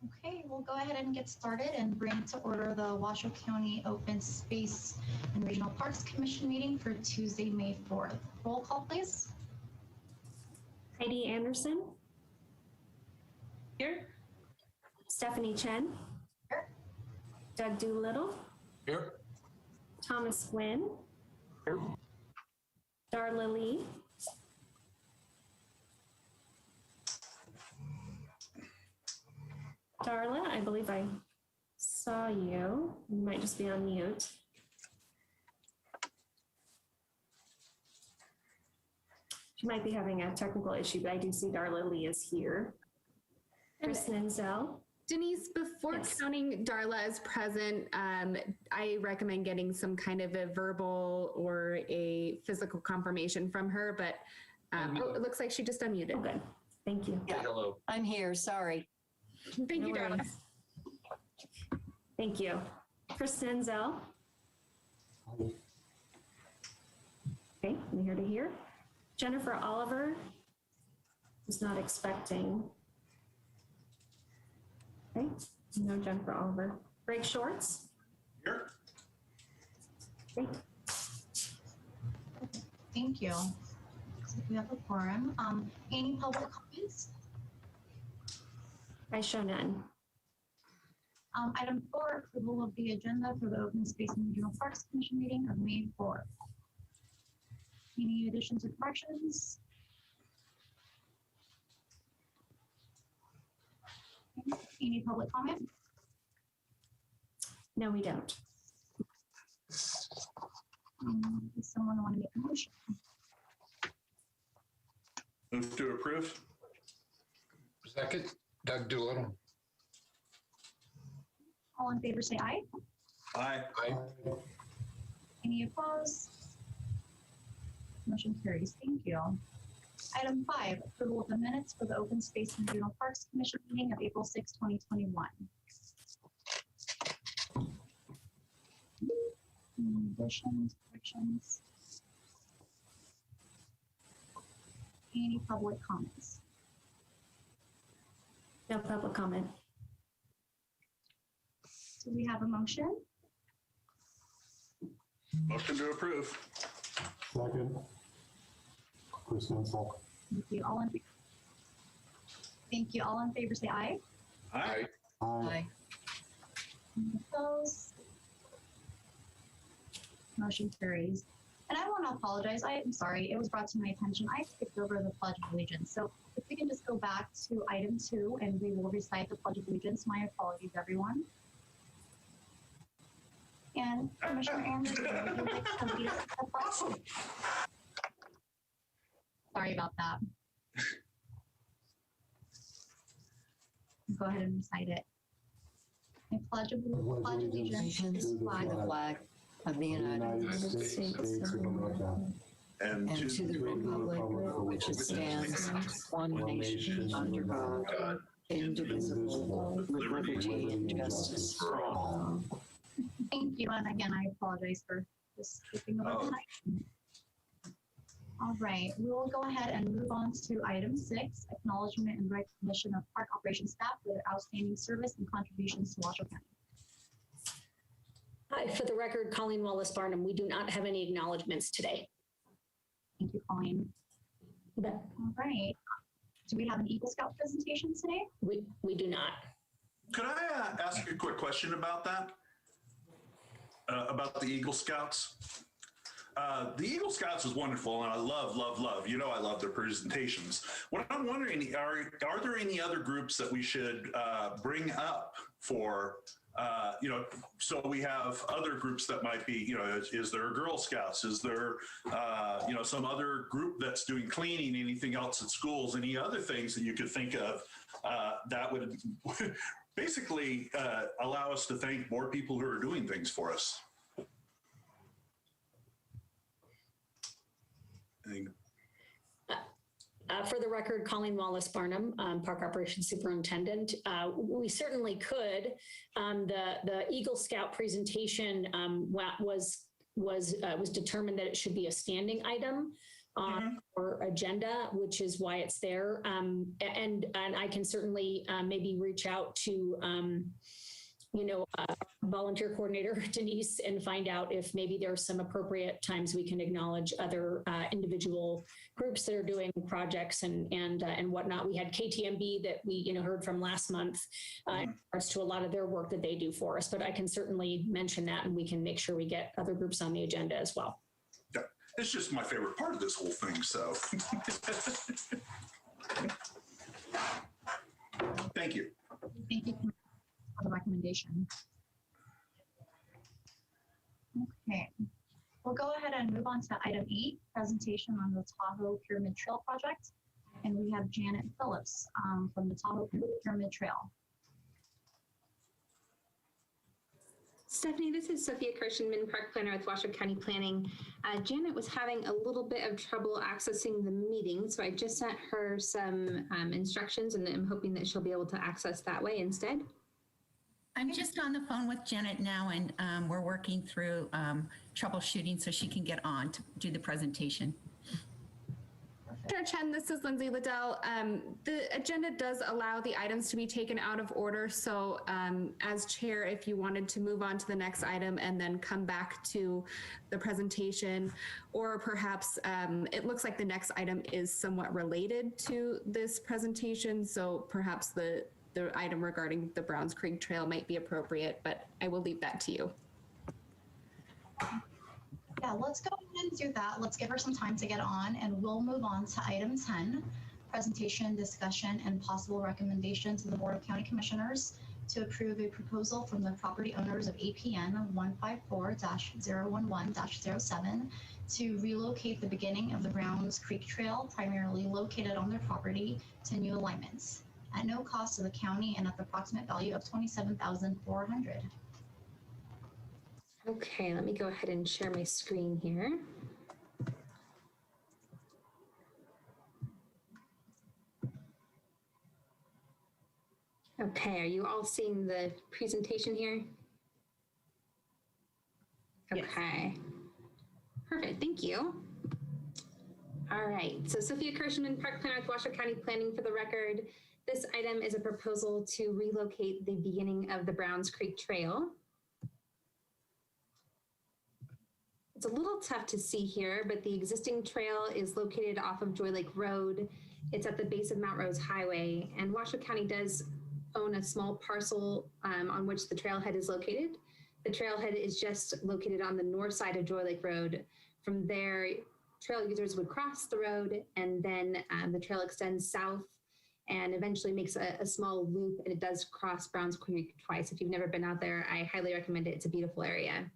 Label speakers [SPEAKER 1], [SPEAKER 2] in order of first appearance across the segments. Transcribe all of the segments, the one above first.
[SPEAKER 1] Okay, we'll go ahead and get started and bring to order the Washoe County Open Space and Regional Parks Commission meeting for Tuesday, May 4th. Roll call, please.
[SPEAKER 2] Heidi Anderson.
[SPEAKER 3] Here.
[SPEAKER 2] Stephanie Chen.
[SPEAKER 1] Here.
[SPEAKER 2] Doug Doolittle.
[SPEAKER 4] Here.
[SPEAKER 2] Thomas Nguyen.
[SPEAKER 4] Here.
[SPEAKER 2] Darla Lee. Darla, I believe I saw you. You might just be on mute. She might be having a technical issue, but I do see Darla Lee is here. Chris Menzel.
[SPEAKER 3] Denise, before counting Darla as present, I recommend getting some kind of a verbal or a physical confirmation from her, but it looks like she just unmuted.
[SPEAKER 2] Okay, thank you.
[SPEAKER 4] Yeah. Hello.
[SPEAKER 5] I'm here, sorry.
[SPEAKER 3] Thank you, Darla.
[SPEAKER 2] Thank you. Chris Menzel. Okay, I'm here to hear. Jennifer Oliver was not expecting. Okay, no Jennifer Oliver. Greg Shorts.
[SPEAKER 4] Here.
[SPEAKER 2] Great.
[SPEAKER 1] Thank you. Looks like we have a quorum. Any public comments?
[SPEAKER 2] I show none.
[SPEAKER 1] Item 4, approval of the agenda for the Open Space and Regional Parks Commission meeting of May 4th. Any additions or corrections? Any public comment?
[SPEAKER 2] No, we don't.
[SPEAKER 1] Does someone want to make a motion?
[SPEAKER 4] Move to approve.
[SPEAKER 6] Second, Doug Doolittle.
[SPEAKER 1] All in favor say aye.
[SPEAKER 4] Aye.
[SPEAKER 6] Aye.
[SPEAKER 1] Any opposed? Motion carries. Thank you. Item 5, approval of the minutes for the Open Space and Regional Parks Commission meeting of April 6, 2021. Any additions, corrections? Any public comments?
[SPEAKER 2] No public comment.
[SPEAKER 1] Do we have a motion?
[SPEAKER 4] Motion to approve.
[SPEAKER 7] Second. Chris Menzel.
[SPEAKER 1] Thank you. Thank you. All in favor say aye.
[SPEAKER 4] Aye.
[SPEAKER 7] Aye.
[SPEAKER 1] Any opposed? Motion carries. And I want to apologize. I am sorry. It was brought to my attention. I skipped over the Pledge of Allegiance. So if we can just go back to item 2 and we will recite the Pledge of Allegiance. My apologies, everyone. And Commissioner Anderson, would you like to lead us to the pledge? Sorry about that. Go ahead and recite it. I pledge allegiance to the
[SPEAKER 5] flag of the United States of America
[SPEAKER 4] And
[SPEAKER 5] and to the republic for which it stands, one nation under God, indivisible, with liberty and justice for all.
[SPEAKER 1] Thank you. And again, I apologize for just skipping over tonight. All right, we will go ahead and move on to item 6, acknowledgement and recognition of park operations staff for their outstanding service and contributions to Washoe County.
[SPEAKER 8] Hi, for the record, Colleen Wallace-Barnum. We do not have any acknowledgements today.
[SPEAKER 1] Thank you, Colleen.
[SPEAKER 8] You bet.
[SPEAKER 1] All right. Do we have an Eagle Scout presentation today?
[SPEAKER 8] We do not.
[SPEAKER 4] Could I ask a quick question about that? About the Eagle Scouts? The Eagle Scouts is wonderful, and I love, I love their presentations. What I'm wondering, are there any other groups that we should bring up for, so we have other groups that might be, is there a Girl Scouts? Is there, some other group that's doing cleaning, anything else at schools, any other things that you could think of that would basically allow us to thank more people who are doing things for us?
[SPEAKER 8] For the record, Colleen Wallace-Barnum, Park Operations Superintendent. We certainly could. The Eagle Scout presentation was determined that it should be a standing item. on our agenda, which is why it's there. And I can certainly maybe reach out to, volunteer coordinator Denise and find out if maybe there are some appropriate times we can acknowledge other individual groups that are doing projects and whatnot. We had KTMB that we heard from last month in regards to a lot of their work that they do for us. But I can certainly mention that, and we can make sure we get other groups on the agenda as well.
[SPEAKER 4] Yeah, it's just my favorite part of this whole thing. So, thank you.
[SPEAKER 1] Thank you for the recommendation. Okay, we'll go ahead and move on to item 8, presentation on the Tahoe Pyramid Trail project. And we have Janet Phillips from the Tahoe Pyramid Trail.
[SPEAKER 9] Stephanie, this is Sophia Kirschenman, Park Planner with Washoe County Planning. Janet was having a little bit of trouble accessing the meeting, so I just sent her some instructions, and I'm hoping that she'll be able to access that way instead.
[SPEAKER 10] I'm just on the phone with Janet now, and we're working through troubleshooting so she can get on to do the presentation.
[SPEAKER 3] Chair Chen, this is Lindsay Liddell. The agenda does allow the items to be taken out of order. So as chair, if you wanted to move on to the next item and then come back to the presentation, or perhaps it looks like the next item is somewhat related to this presentation. So perhaps the item regarding the Browns Creek Trail might be appropriate, but I will leave that to you.
[SPEAKER 1] Yeah, let's go ahead and do that. Let's give her some time to get on, and we'll move on to item 10, presentation, discussion, and possible recommendation to the Board of County Commissioners to approve a proposal from the property owners of APN 154-011-07 to relocate the beginning of the Browns Creek Trail, primarily located on their property, to new alignments at no cost to the county and at the approximate value of $27,400.
[SPEAKER 9] Okay, let me go ahead and share my screen here. Okay, are you all seeing the presentation here? Okay, perfect, thank you. All right, so Sophia Kirschman, Park Planner with Washoe County Planning for the record. This item is a proposal to relocate the beginning of the Browns Creek Trail. It's a little tough to see here, but the existing trail is located off of Joy Lake Road. It's at the base of Mount Rose Highway, and Washoe County does own a small parcel on which the trailhead is located. The trailhead is just located on the north side of Joy Lake Road. From there, trail users would cross the road, and then the trail extends south and eventually makes a small loop, and it does cross Browns Creek twice. If you've never been out there, I highly recommend it. It's a beautiful area.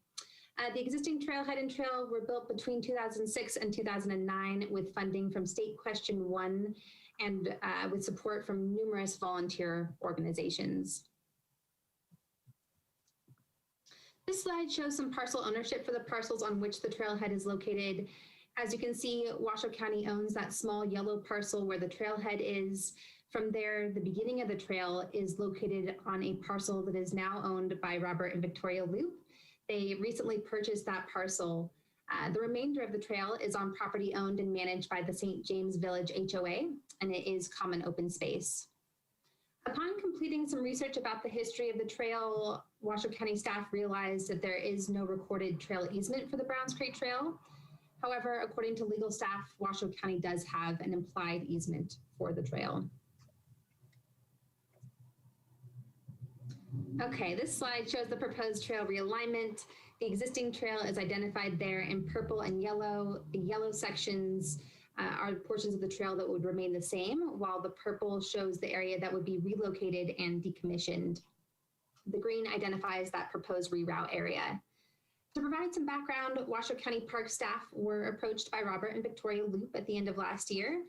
[SPEAKER 9] The existing trailhead and trail were built between 2006 and 2009 with funding from State Question 1 and with support from numerous volunteer organizations. This slide shows some parcel ownership for the parcels on which the trailhead is located. As you can see, Washoe County owns that small yellow parcel where the trailhead is. From there, the beginning of the trail is located on a parcel that is now owned by Robert and Victoria Loop. They recently purchased that parcel. The remainder of the trail is on property owned and managed by the St. James Village HOA, and it is common open space. Upon completing some research about the history of the trail, Washoe County staff realized that there is no recorded trail easement for the Browns Creek Trail. However, according to legal staff, Washoe County does have an implied easement for the trail. Okay, this slide shows the proposed trail realignment. The existing trail is identified there in purple and yellow. The yellow sections are portions of the trail that would remain the same, while the purple shows the area that would be relocated and decommissioned. The green identifies that proposed reroute area. To provide some background, Washoe County Park staff were approached by Robert and Victoria Loop at the end of last year.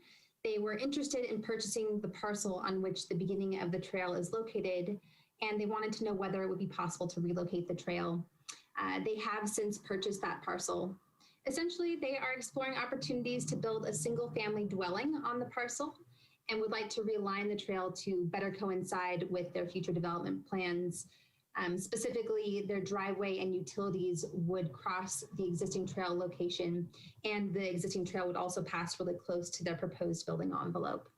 [SPEAKER 9] They were interested in purchasing the parcel on which the beginning of the trail is located, and they wanted to know whether it would be possible to relocate the trail. They have since purchased that parcel. Essentially, they are exploring opportunities to build a single family dwelling on the parcel and would like to realign the trail to better coincide with their future development plans. Specifically, their driveway and utilities would cross the existing trail location, and the existing trail would also pass really close to their proposed building envelope.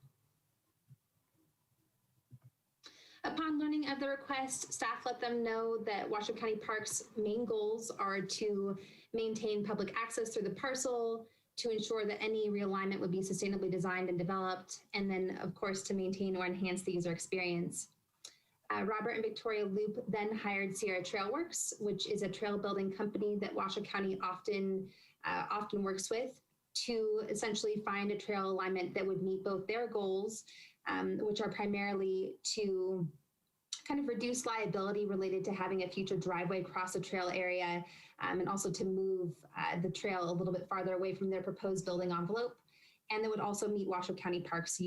[SPEAKER 9] Upon learning of the request, staff let them know that Washoe County Parks' main goals are to maintain public access through the parcel, to ensure that any realignment would be sustainably designed and developed, and then, of course, to maintain or enhance the user experience. Robert and Victoria Loop then hired Sierra Trailworks, which is a trail building company that Washoe County often works with, to essentially find a trail alignment that would meet both their goals, which are primarily to kind of reduce liability related to having a future driveway across the trail area, and also to move the trail a little bit farther away from their proposed building envelope. And that would also meet Washoe County Parks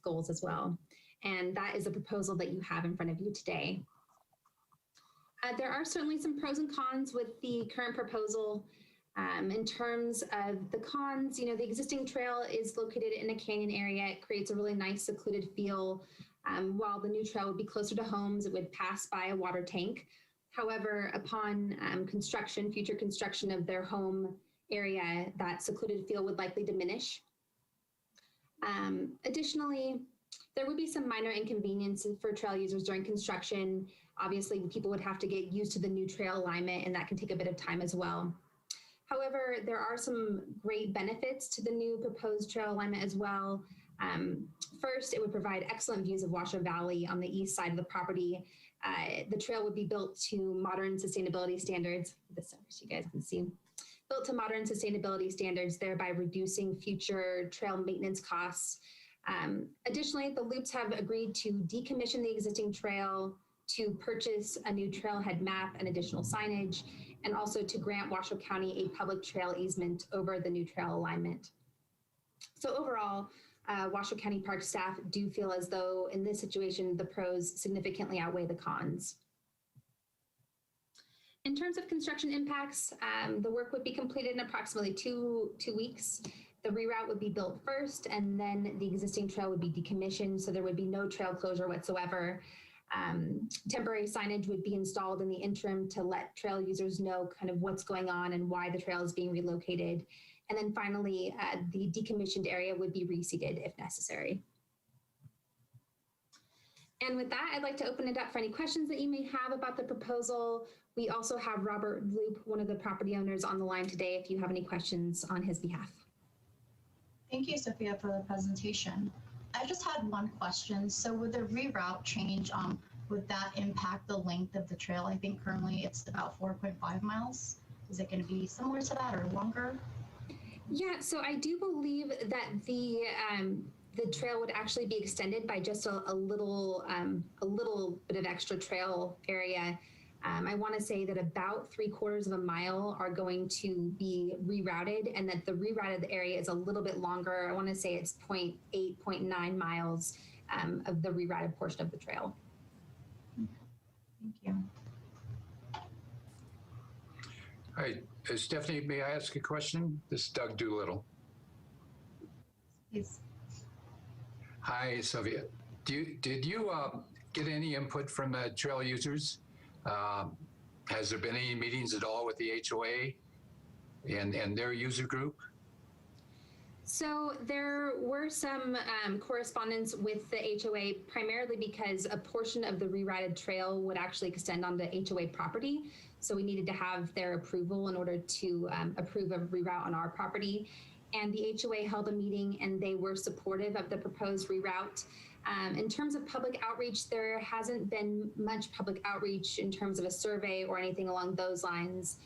[SPEAKER 9] goals as well. And that is a proposal that you have in front of you today. There are certainly some pros and cons with the current proposal. In terms of the cons, the existing trail is located in a canyon area. It creates a really nice secluded feel. While the new trail would be closer to homes, it would pass by a water tank. However, upon future construction of their home area, that secluded feel would likely diminish. Additionally, there would be some minor inconveniences for trail users during construction. Obviously, people would have to get used to the new trail alignment, and that can take a bit of time as well. However, there are some great benefits to the new proposed trail alignment as well. First, it would provide excellent views of Washoe Valley on the east side of the property. The trail would be built to modern sustainability standards. This, so you guys can see. Built to modern sustainability standards, thereby reducing future trail maintenance costs. Additionally, the Loops have agreed to decommission the existing trail, to purchase a new trailhead map and additional signage, and also to grant Washoe County a public trail easement over the new trail alignment. So overall, Washoe County Park staff do feel as though in this situation, the pros significantly outweigh the cons. In terms of construction impacts, the work would be completed in approximately two weeks. The reroute would be built first, and then the existing trail would be decommissioned, so there would be no trail closure whatsoever. Temporary signage would be installed in the interim to let trail users know kind of what's going on and why the trail is being relocated. And then finally, the decommissioned area would be reseeded if necessary. And with that, I'd like to open it up for any questions that you may have about the proposal. We also have Robert Loop, one of the property owners, on the line today if you have any questions on his behalf.
[SPEAKER 1] Thank you, Sophia, for the presentation. I just had one question. So with the reroute change, would that impact the length of the trail? I think currently it's about 4.5 miles. Is it going to be similar to that or longer?
[SPEAKER 9] Yeah, so I do believe that the trail would actually be extended by just a little bit of extra trail area. I want to say that about 3/4 of a mile are going to be rerouted, and that the rerouted area is a little bit longer. I want to say it's 0.8, 0.9 miles of the rerouted portion of the trail.
[SPEAKER 1] Thank you.
[SPEAKER 6] Hi, Stephanie, may I ask a question? This is Doug Doolittle.
[SPEAKER 1] Please.
[SPEAKER 6] Hi, Sylvia. Did you get any input from trail users? Has there been any meetings at all with the HOA and their user group?
[SPEAKER 9] So there were some correspondence with the HOA, primarily because a portion of the rerouted trail would actually extend onto HOA property. So we needed to have their approval in order to approve a reroute on our property. And the HOA held a meeting, and they were supportive of the proposed reroute. In terms of public outreach, there hasn't been much public outreach in terms of a survey or anything along those lines.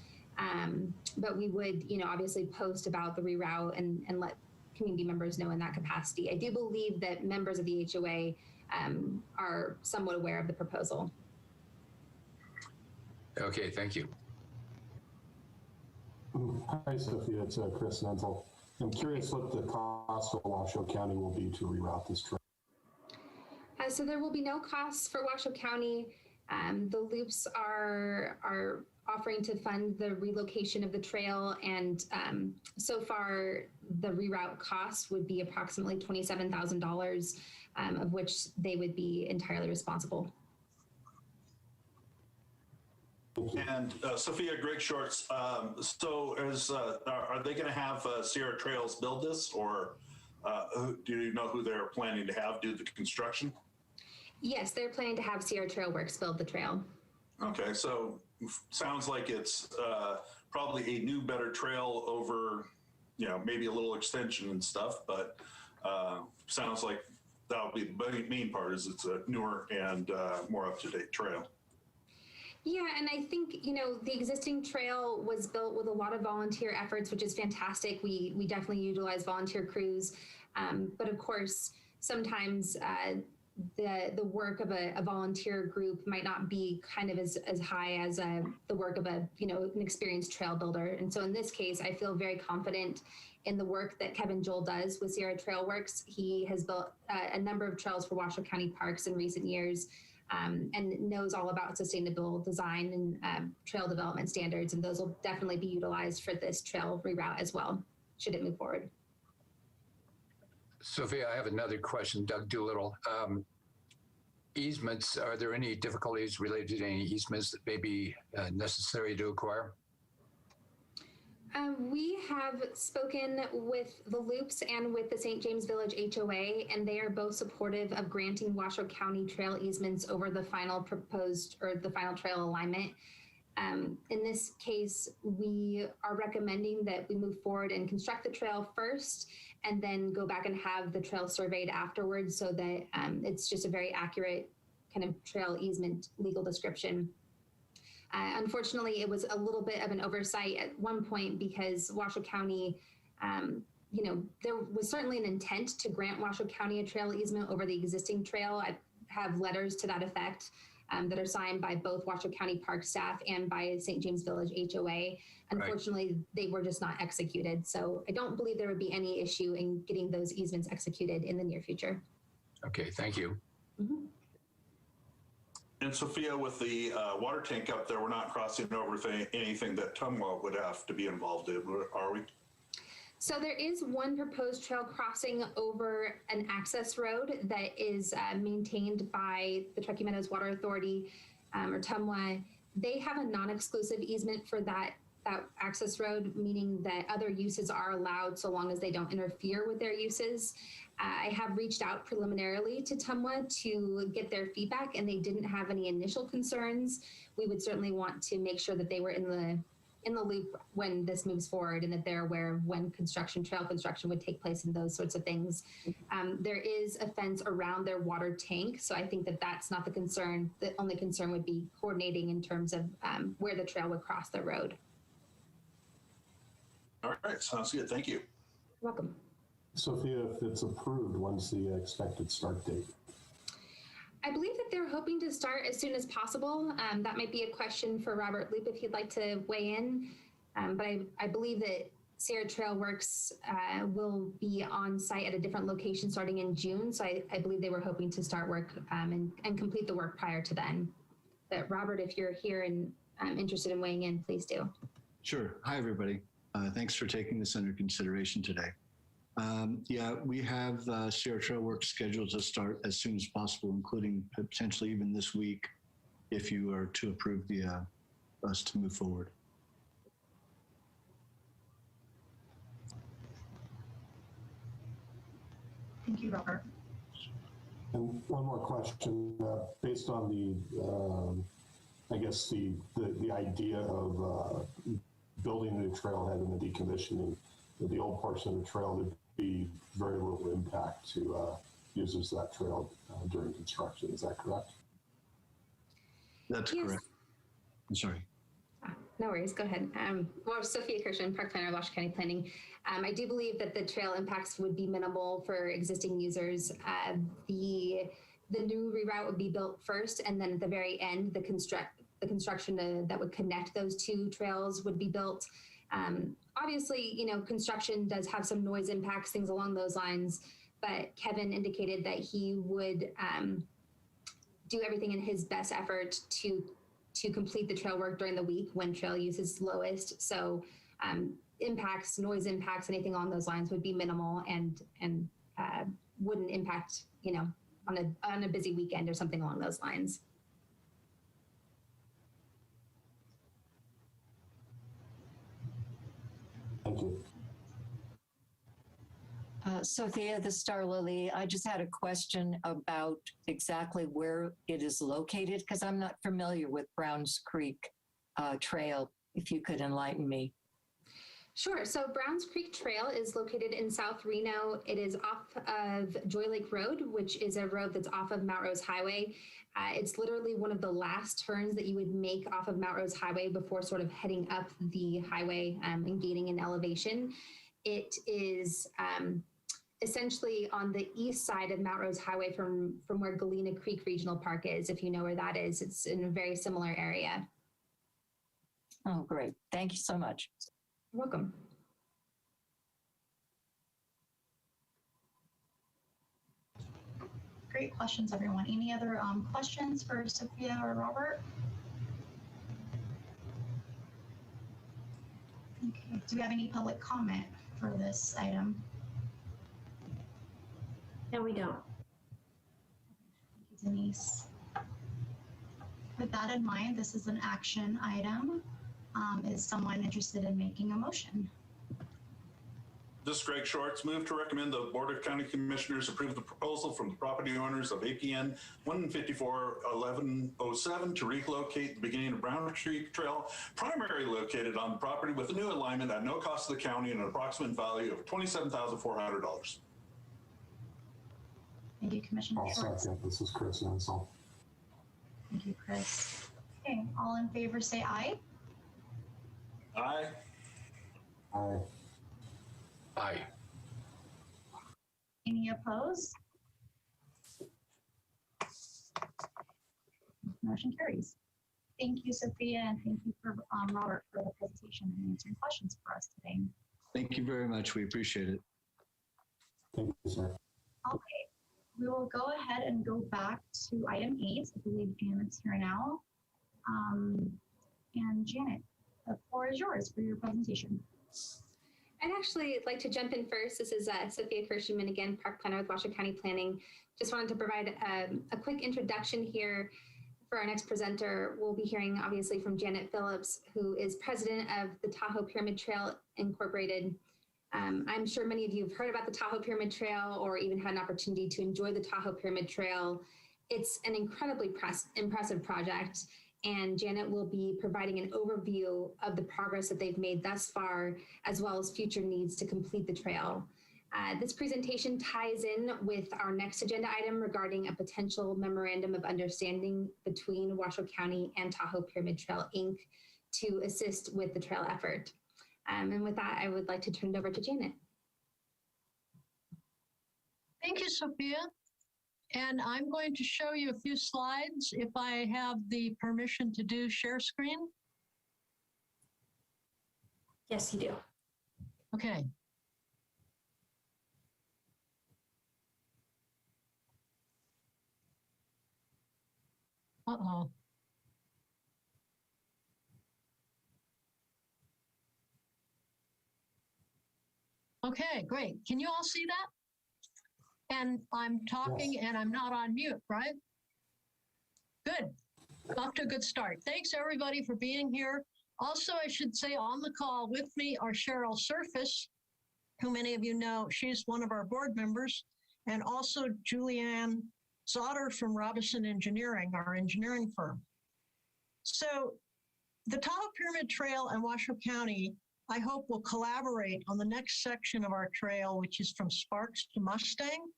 [SPEAKER 9] But we would, obviously post about the reroute and let community members know in that capacity. I do believe that members of the HOA are somewhat aware of the proposal.
[SPEAKER 6] Okay, thank you.
[SPEAKER 7] Hi, Sophia. It's Chris Nenzel. I'm curious what the cost for Washoe County will be to reroute this trail.
[SPEAKER 9] So there will be no costs for Washoe County. The Loops are offering to fund the relocation of the trail, and so far the reroute cost would be approximately $27,000, of which they would be entirely responsible.
[SPEAKER 4] And Sophia, Greg Shorts. So are they going to have Sierra Trails build this, or do you know who they're planning to have do the construction?
[SPEAKER 9] Yes, they're planning to have Sierra Trail Works build the trail.
[SPEAKER 4] Okay, so sounds like it's probably a new, better trail over, maybe a little extension and stuff, but sounds like that would be the main part is it's a newer and more up-to-date trail.
[SPEAKER 9] Yeah, and I think, the existing trail was built with a lot of volunteer efforts, which is fantastic. We definitely utilize volunteer crews. But of course, sometimes the work of a volunteer group might not be kind of as high as the work of an experienced trail builder. And so in this case, I feel very confident in the work that Kevin Joel does with Sierra Trail Works. He has built a number of trails for Washoe County parks in recent years. And knows all about sustainable design and trail development standards. And those will definitely be utilized for this trail reroute as well, should it move forward.
[SPEAKER 6] Sophia, I have another question. Doug Doolittle. Easements, are there any difficulties related to any easements that may be necessary to acquire?
[SPEAKER 9] We have spoken with the Loops and with the St. James Village HOA, and they are both supportive of granting Washoe County trail easements over the final proposed or the final trail alignment. In this case, we are recommending that we move forward and construct the trail first and then go back and have the trail surveyed afterwards so that it's just a very accurate kind of trail easement legal description. Unfortunately, it was a little bit of an oversight at one point because Washoe County, there was certainly an intent to grant Washoe County a trail easement over the existing trail. I have letters to that effect that are signed by both Washoe County Park staff and by St. James Village HOA. Unfortunately, they were just not executed. So I don't believe there would be any issue in getting those easements executed in the near future.
[SPEAKER 6] Okay, thank you.
[SPEAKER 9] Mm-hmm.
[SPEAKER 4] And Sophia, with the water tank up there, we're not crossing over anything that Tumwa would have to be involved in, are we?
[SPEAKER 9] So there is one proposed trail crossing over an access road that is maintained by the Truckee Meadows Water Authority, or Tumwa. They have a non-exclusive easement for that access road, meaning that other uses are allowed so long as they don't interfere with their uses. I have reached out preliminarily to Tumwa to get their feedback, and they didn't have any initial concerns. We would certainly want to make sure that they were in the loop when this moves forward and that they're aware of when trail construction would take place and those sorts of things. There is a fence around their water tank, so I think that that's not the concern. The only concern would be coordinating in terms of where the trail would cross the road.
[SPEAKER 4] All right, sounds good. Thank you.
[SPEAKER 9] You're welcome.
[SPEAKER 7] Sophia, if it's approved, when's the expected start date?
[SPEAKER 9] I believe that they're hoping to start as soon as possible. That might be a question for Robert Loop if he'd like to weigh in. But I believe that Sierra Trail Works will be on site at a different location starting in June. So I believe they were hoping to start work and complete the work prior to then. But Robert, if you're here and interested in weighing in, please do.
[SPEAKER 11] Sure. Hi, everybody. Thanks for taking this under consideration today. We have Sierra Trail Works scheduled to start as soon as possible, including potentially even this week, if you are to approve us to move forward.
[SPEAKER 1] Thank you, Robert.
[SPEAKER 7] And one more question, based on the, I guess the idea of building a new trailhead and the decommissioning of the old portion of the trail, there'd be very little impact to users of that trail during construction. Is that correct?
[SPEAKER 11] That's correct. I'm sorry.
[SPEAKER 9] No worries, go ahead. Well, Sophia Kirschman, Park Planner, Washoe County Planning. I do believe that the trail impacts would be minimal for existing users. The new reroute would be built first, and then at the very end, the construction that would connect those two trails would be built. Obviously, construction does have some noise impacts, things along those lines, but Kevin indicated that he would do everything in his best effort to complete the trail work during the week when trail use is lowest. So impacts, noise impacts, anything along those lines would be minimal and wouldn't impact, on a busy weekend or something along those lines.
[SPEAKER 7] Thank you.
[SPEAKER 5] Sophia, this is Darla Lee. I just had a question about exactly where it is located because I'm not familiar with Browns Creek Trail. If you could enlighten me.
[SPEAKER 9] Sure. So Browns Creek Trail is located in South Reno. It is off of Joy Lake Road, which is a road that's off of Mount Rose Highway. It's literally one of the last turns that you would make off of Mount Rose Highway before sort of heading up the highway and gaining in elevation. It is essentially on the east side of Mount Rose Highway from where Galena Creek Regional Park is, if you know where that is. It's in a very similar area.
[SPEAKER 5] Oh, great. Thank you so much.
[SPEAKER 9] You're welcome.
[SPEAKER 1] Great questions, everyone. Any other questions for Sophia or Robert? Okay. Do we have any public comment for this item?
[SPEAKER 2] No, we don't.
[SPEAKER 1] Thank you, Denise. With that in mind, this is an action item. Is someone interested in making a motion?
[SPEAKER 4] This is Greg Shorts. Move to recommend the Board of County Commissioners approve the proposal from the property owners of APN 154-1107 to relocate the beginning of Brown Creek Trail, primarily located on the property with a new alignment at no cost to the county and an approximate value of $27,400.
[SPEAKER 1] Thank you, Commissioner
[SPEAKER 7] I'll
[SPEAKER 1] Schwartz.
[SPEAKER 7] second. This is Chris Ansel.
[SPEAKER 1] Thank you, Chris. Okay, all in favor say aye.
[SPEAKER 4] Aye.
[SPEAKER 7] Aye.
[SPEAKER 6] Aye.
[SPEAKER 1] Any opposed? Motion carries. Thank you, Sophia, and thank you for Robert for the presentation and answering questions for us today.
[SPEAKER 11] Thank you very much. We appreciate it.
[SPEAKER 7] Thank you, sir.
[SPEAKER 1] Okay, we will go ahead and go back to item 8. I believe Janet's here now. And Janet, the floor is yours for your presentation.
[SPEAKER 9] I'd actually like to jump in first. This is Sophia Kirschman again, Park Planner with Washoe County Planning. Just wanted to provide a quick introduction here for our next presenter. We'll be hearing obviously from Janet Phillips, who is president of the Tahoe Pyramid Trail Incorporated. I'm sure many of you have heard about the Tahoe Pyramid Trail or even had an opportunity to enjoy the Tahoe Pyramid Trail. It's an incredibly impressive project, and Janet will be providing an overview of the progress that they've made thus far, as well as future needs to complete the trail. This presentation ties in with our next agenda item regarding a potential memorandum of understanding between Washoe County and Tahoe Pyramid Trail, Inc. to assist with the trail effort. And with that, I would like to turn it over to Janet.
[SPEAKER 12] Thank you, Sophia. And I'm going to show you a few slides if I have the permission to do share screen.
[SPEAKER 2] Yes, you do.
[SPEAKER 12] Okay. Uh-oh. Okay, great. Can you all see that? And I'm talking
[SPEAKER 7] Yes.
[SPEAKER 12] and I'm not on mute, right? Good. Off to a good start. Thanks everybody for being here. Also, I should say on the call with me are Cheryl Surface, who many of you know, she's one of our board members, and also Julianne Zotter from Robinson Engineering, our engineering firm. So the Tahoe Pyramid Trail and Washoe County, I hope, will collaborate on the next section of our trail, which is from Sparks to Mustang.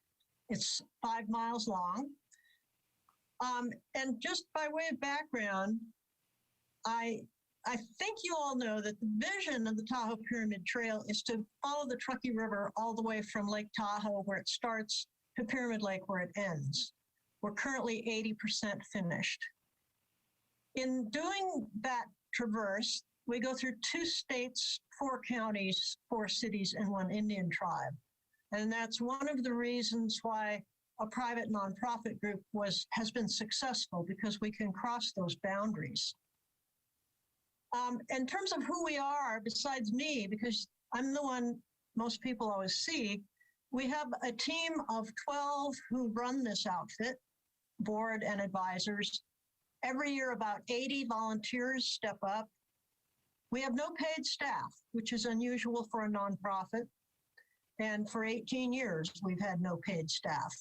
[SPEAKER 12] It's 5 miles long. And just by way of background, I think you all know that the vision of the Tahoe Pyramid Trail is to follow the Truckee River all the way from Lake Tahoe, where it starts, to Pyramid Lake, where it ends. We're currently 80% finished. In doing that traverse, we go through 2 states, 4 counties, 4 cities, and 1 Indian tribe. And that's one of the reasons why a private nonprofit group has been successful, because we can cross those boundaries. In terms of who we are, besides me, because I'm the one most people always see, we have a team of 12 who run this outfit, board and advisors. Every year, about 80 volunteers step up. We have no paid staff, which is unusual for a nonprofit. And for 18 years, we've had no paid staff.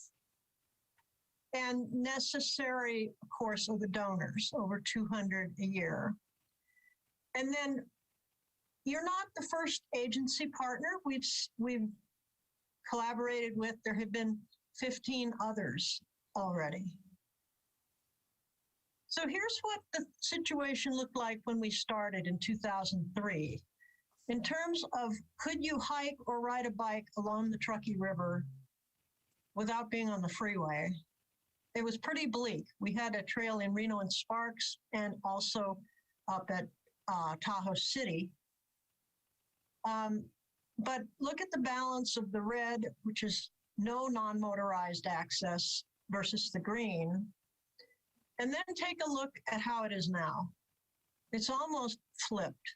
[SPEAKER 12] And necessary, of course, are the donors, over 200 a year. And then you're not the first agency partner we've collaborated with. There have been 15 others already. So here's what the situation looked like when we started in 2003. In terms of could you hike or ride a bike along the Truckee River without being on the freeway, it was pretty bleak. We had a trail in Reno and Sparks and also up at Tahoe City. But look at the balance of the red, which is no non-motorized access, versus the green. And then take a look at how it is now. It's almost flipped.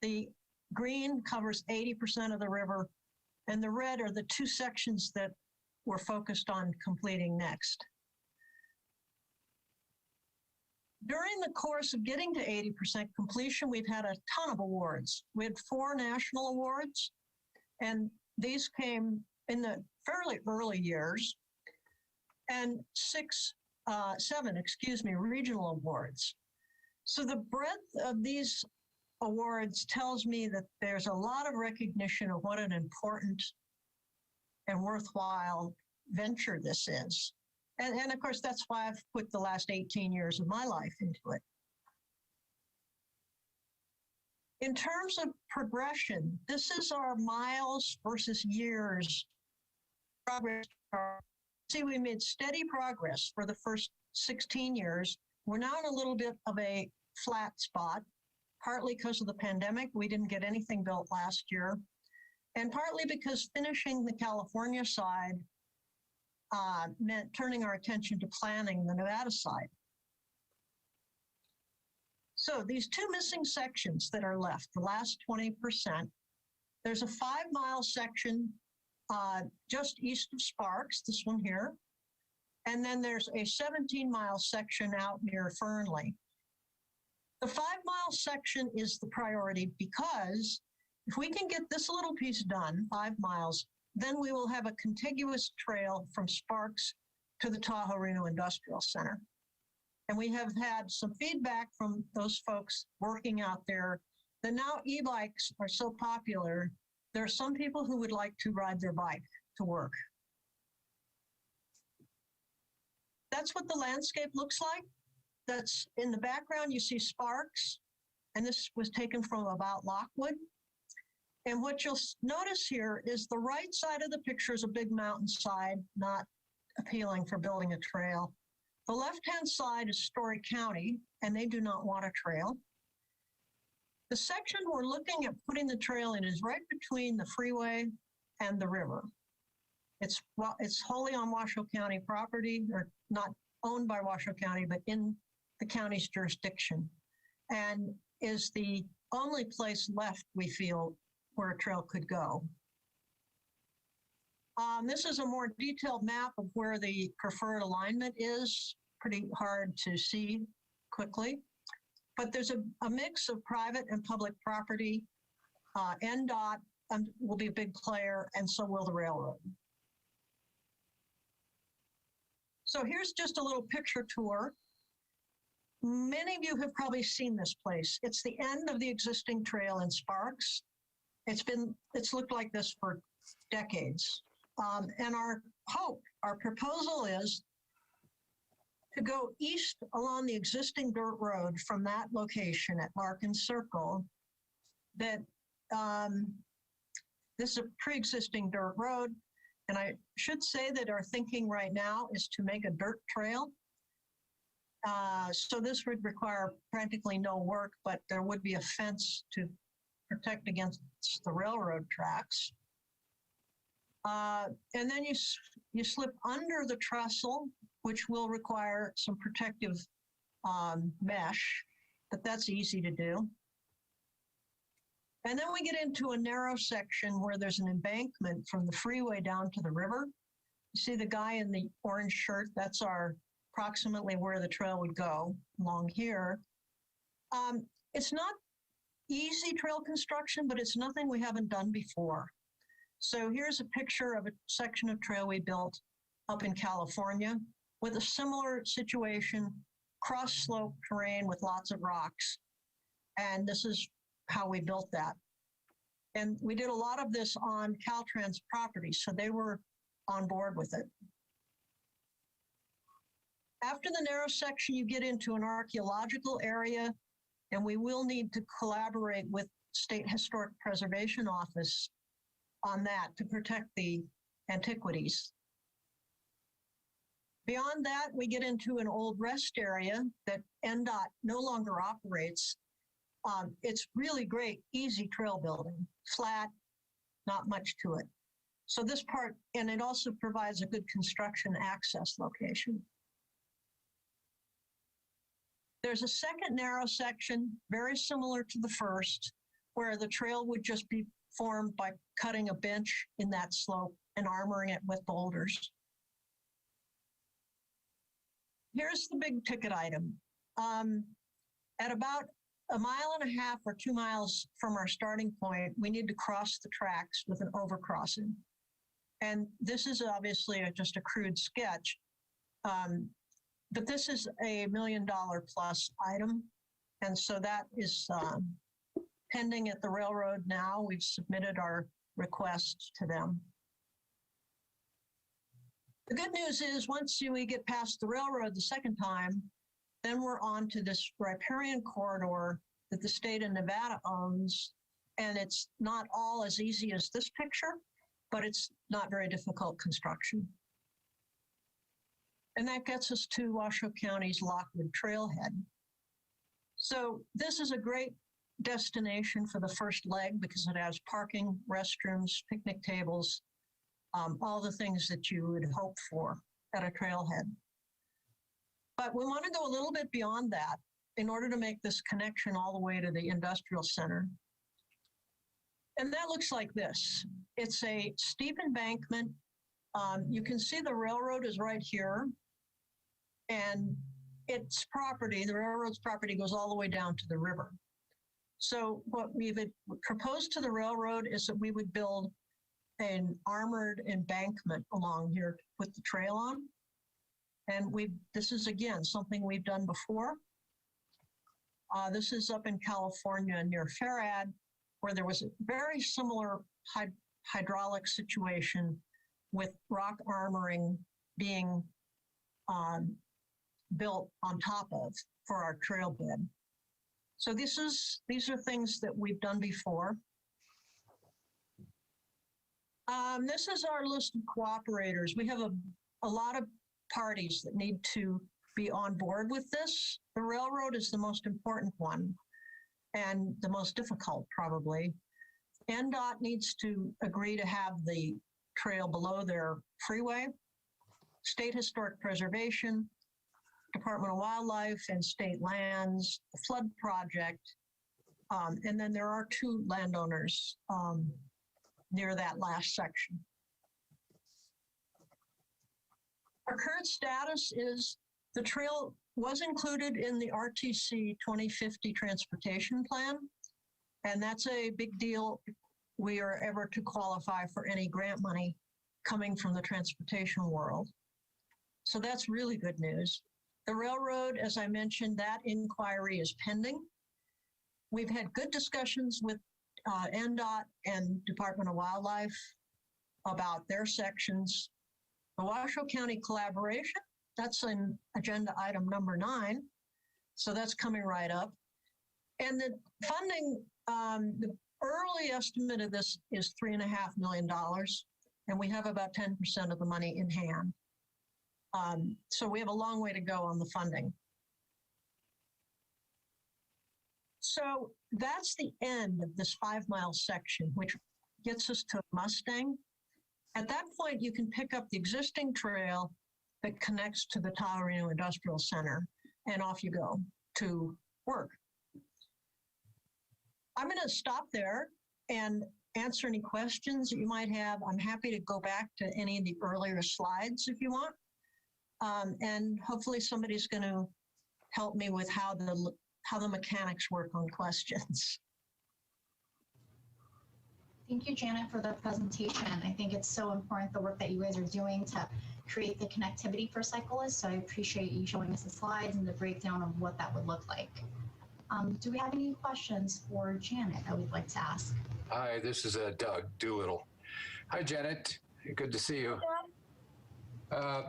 [SPEAKER 12] The green covers 80% of the river, and the red are the two sections that we're focused on completing next. During the course of getting to 80% completion, we've had a ton of awards. We had 4 national awards, and these came in the fairly early years, and 7 regional awards. So the breadth of these awards tells me that there's a lot of recognition of what an important and worthwhile venture this is. And of course, that's why I've put the last 18 years of my life into it. In terms of progression, this is our miles versus years progress. See, we made steady progress for the first 16 years. We're now in a little bit of a flat spot, partly because of the pandemic. We didn't get anything built last year, and partly because finishing the California side meant turning our attention to planning the Nevada side. So these 2 missing sections that are left, the last 20%, there's a 5-mile section just east of Sparks, this one here, and then there's a 17-mile section out near Fernley. The 5-mile section is the priority because if we can get this little piece done, 5 miles, then we will have a contiguous trail from Sparks to the Tahoe Reno Industrial Center. And we have had some feedback from those folks working out there that now e-bikes are so popular, there are some people who would like to ride their bike to work. That's what the landscape looks like. That's in the background, you see Sparks, and this was taken from about Lockwood. And what you'll notice here is the right side of the picture is a big mountainside, not appealing for building a trail. The left-hand side is Story County, and they do not want a trail. The section we're looking at putting the trail in is right between the freeway and the river. It's wholly on Washoe County property, or not owned by Washoe County, but in the county's jurisdiction, and is the only place left, we feel, where a trail could go. This is a more detailed map of where the preferred alignment is. Pretty hard to see quickly, but there's a mix of private and public property. NDOT will be a big player, and so will the railroad. So here's just a little picture tour. Many of you have probably seen this place. It's the end of the existing trail in Sparks. It's looked like this for decades. And our proposal is to go east along the existing dirt road from that location at Larkin Circle. That this is a pre-existing dirt road. And I should say that our thinking right now is to make a dirt trail. So this would require practically no work, but there would be a fence to protect against the railroad tracks. And then you slip under the trestle, which will require some protective mesh, but that's easy to do. And then we get into a narrow section where there's an embankment from the freeway down to the river. You see the guy in the orange shirt? That's approximately where the trail would go, along here. It's not easy trail construction, but it's nothing we haven't done before. So here's a picture of a section of trail we built up in California with a similar situation, cross slope terrain with lots of rocks. And this is how we built that. And we did a lot of this on Caltrans property, so they were on board with it. After the narrow section, you get into an archaeological area, and we will need to collaborate with State Historic Preservation Office on that to protect the antiquities. Beyond that, we get into an old rest area that NDOT no longer operates. It's really great, easy trail building, flat, not much to it. So this part, and it also provides a good construction access location. There's a second narrow section, very similar to the first, where the trail would just be formed by cutting a bench in that slope and armoring it with boulders. Here's the big ticket item. At about 1.5 miles or 2 miles from our starting point, we need to cross the tracks with an overcrossing. And this is obviously just a crude sketch, but this is a $1 million plus item. And so that is pending at the railroad now. We've submitted our request to them. The good news is once we get past the railroad the second time, then we're on to this Riparian Corridor that the state of Nevada owns. And it's not all as easy as this picture, but it's not very difficult construction. And that gets us to Washoe County's Lockwood Trailhead. So this is a great destination for the first leg because it has parking, restrooms, picnic tables, all the things that you would hope for at a trailhead. But we want to go a little bit beyond that in order to make this connection all the way to the industrial center. And that looks like this. It's a steep embankment. You can see the railroad is right here. And its property, the railroad's property, goes all the way down to the river. So what we've proposed to the railroad is that we would build an armored embankment along here to put the trail on. And this is, again, something we've done before. This is up in California near Farad, where there was a very similar hydraulic situation with rock armoring being built on top of for our trail bed. So these are things that we've done before. This is our list of cooperators. We have a lot of parties that need to be on board with this. The railroad is the most important one and the most difficult probably. NDOT needs to agree to have the trail below their freeway. State Historic Preservation, Department of Wildlife and State Lands, the Flood Project, and then there are 2 landowners near that last section. Our current status is the trail was included in the RTC 2050 transportation plan, and that's a big deal if we are ever to qualify for any grant money coming from the transportation world. So that's really good news. The railroad, as I mentioned, that inquiry is pending. We've had good discussions with NDOT and Department of Wildlife about their sections. The Washoe County collaboration, that's in agenda item number 9. So that's coming right up. And the funding, the early estimate of this is $3.5 million, and we have about 10% of the money in hand. So we have a long way to go on the funding. So that's the end of this 5-mile section, which gets us to Mustang. At that point, you can pick up the existing trail that connects to the Tahoe Industrial Center, and off you go to work. I'm going to stop there and answer any questions that you might have. I'm happy to go back to any of the earlier slides if you want. And hopefully somebody's going to help me with how the mechanics work on questions.
[SPEAKER 1] Thank you, Janet, for the presentation. I think it's so important, the work that you guys are doing to create the connectivity for cyclists. So I appreciate you showing us the slides and the breakdown of what that would look like. Do we have any questions for Janet that we'd like to ask?
[SPEAKER 6] Hi, this is Doug Doolittle. Hi, Janet. Good to see you. I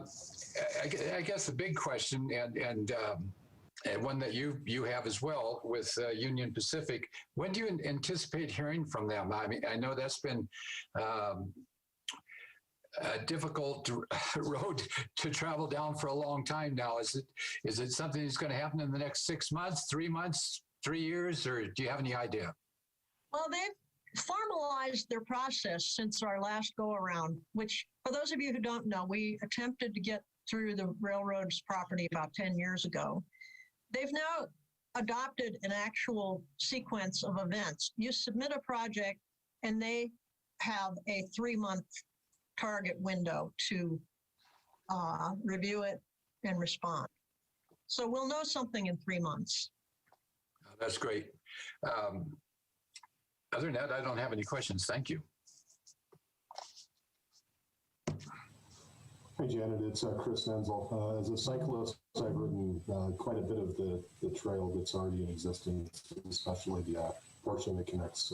[SPEAKER 6] guess the big question, and one that you have as well with Union Pacific, when do you anticipate hearing from them? I mean, I know that's been a difficult road to travel down for a long time now. Is it something that's going to happen in the next 6 months, 3 months, 3 years, or do you have any idea?
[SPEAKER 12] Well, they've formalized their process since our last go around, which for those of you who don't know, we attempted to get through the railroad's property about 10 years ago. They've now adopted an actual sequence of events. You submit a project and they have a 3-month target window to review it and respond. So we'll know something in 3 months.
[SPEAKER 6] That's great. Other than that, I don't have any questions. Thank you.
[SPEAKER 7] Hi, Janet. It's Chris Menzel. As a cyclist, I've ridden quite a bit of the trail that's already in existence, especially the portion that connects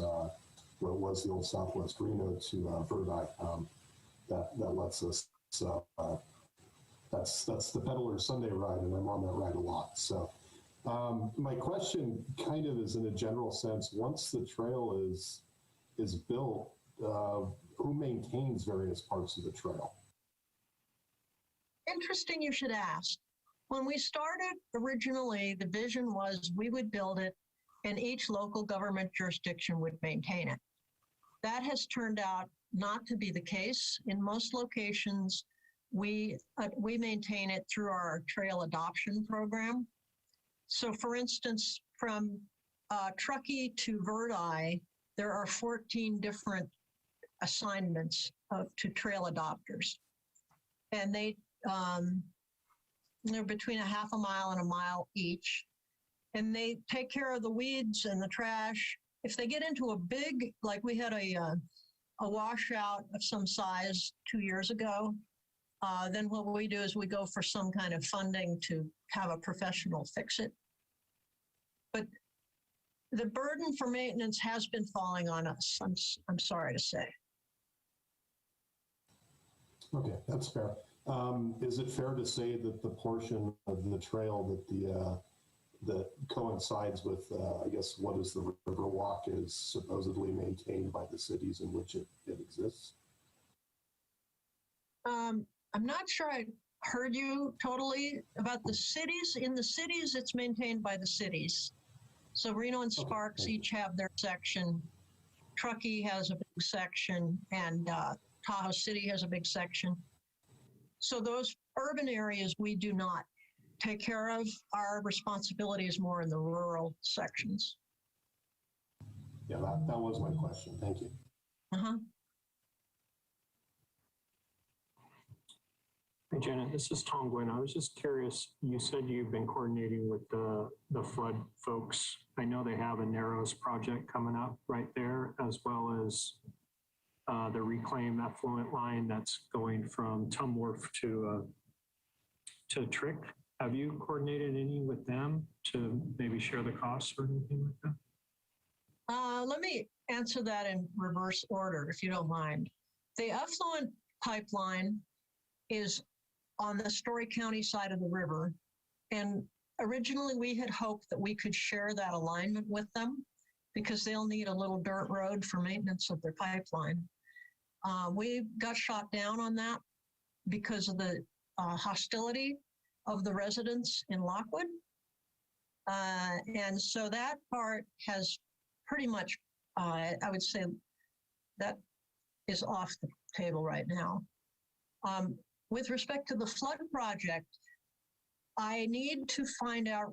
[SPEAKER 7] what was the old Southwest Reno to Verdi. That lets us, that's the Peddler's Sunday ride, and I'm on that ride a lot. So my question kind of is in a general sense, once the trail is built, who maintains various parts of the trail?
[SPEAKER 12] Interesting you should ask. When we started originally, the vision was we would build it and each local government jurisdiction would maintain it. That has turned out not to be the case. In most locations, we maintain it through our trail adoption program. So for instance, from Truckee to Verdi, there are 14 different assignments to trail adopters. And they're between a half a mile and a mile each. And they take care of the weeds and the trash. If they get into a big, like we had a washout of some size 2 years ago, then what we do is we go for some kind of funding to have a professional fix it. But the burden for maintenance has been falling on us, I'm sorry to say.
[SPEAKER 7] Okay, that's fair. Is it fair to say that the portion of the trail that coincides with, I guess, what is the river walk is supposedly maintained by the cities in which it exists?
[SPEAKER 12] I'm not sure I heard you totally about the cities. In the cities, it's maintained by the cities. So Reno and Sparks each have their section. Truckee has a big section, and Tahoe City has a big section. So those urban areas we do not take care of. Our responsibility is more in the rural sections.
[SPEAKER 7] Yeah, that was my question. Thank you.
[SPEAKER 12] Uh-huh.
[SPEAKER 13] Hey, Janet, this is Tom Gwynn. I was just curious, you said you've been coordinating with the flood folks. I know they have a Narrows project coming up right there, as well as the reclaim affluent line that's going from Tumwharf to Trick. Have you coordinated any with them to maybe share the costs or anything like that?
[SPEAKER 12] Let me answer that in reverse order, if you don't mind. The affluent pipeline is on the Story County side of the river. And originally we had hoped that we could share that alignment with them because they'll need a little dirt road for maintenance of their pipeline. We got shot down on that because of the hostility of the residents in Lockwood. And so that part has pretty much, I would say that is off the table right now. With respect to the flood project, I need to find out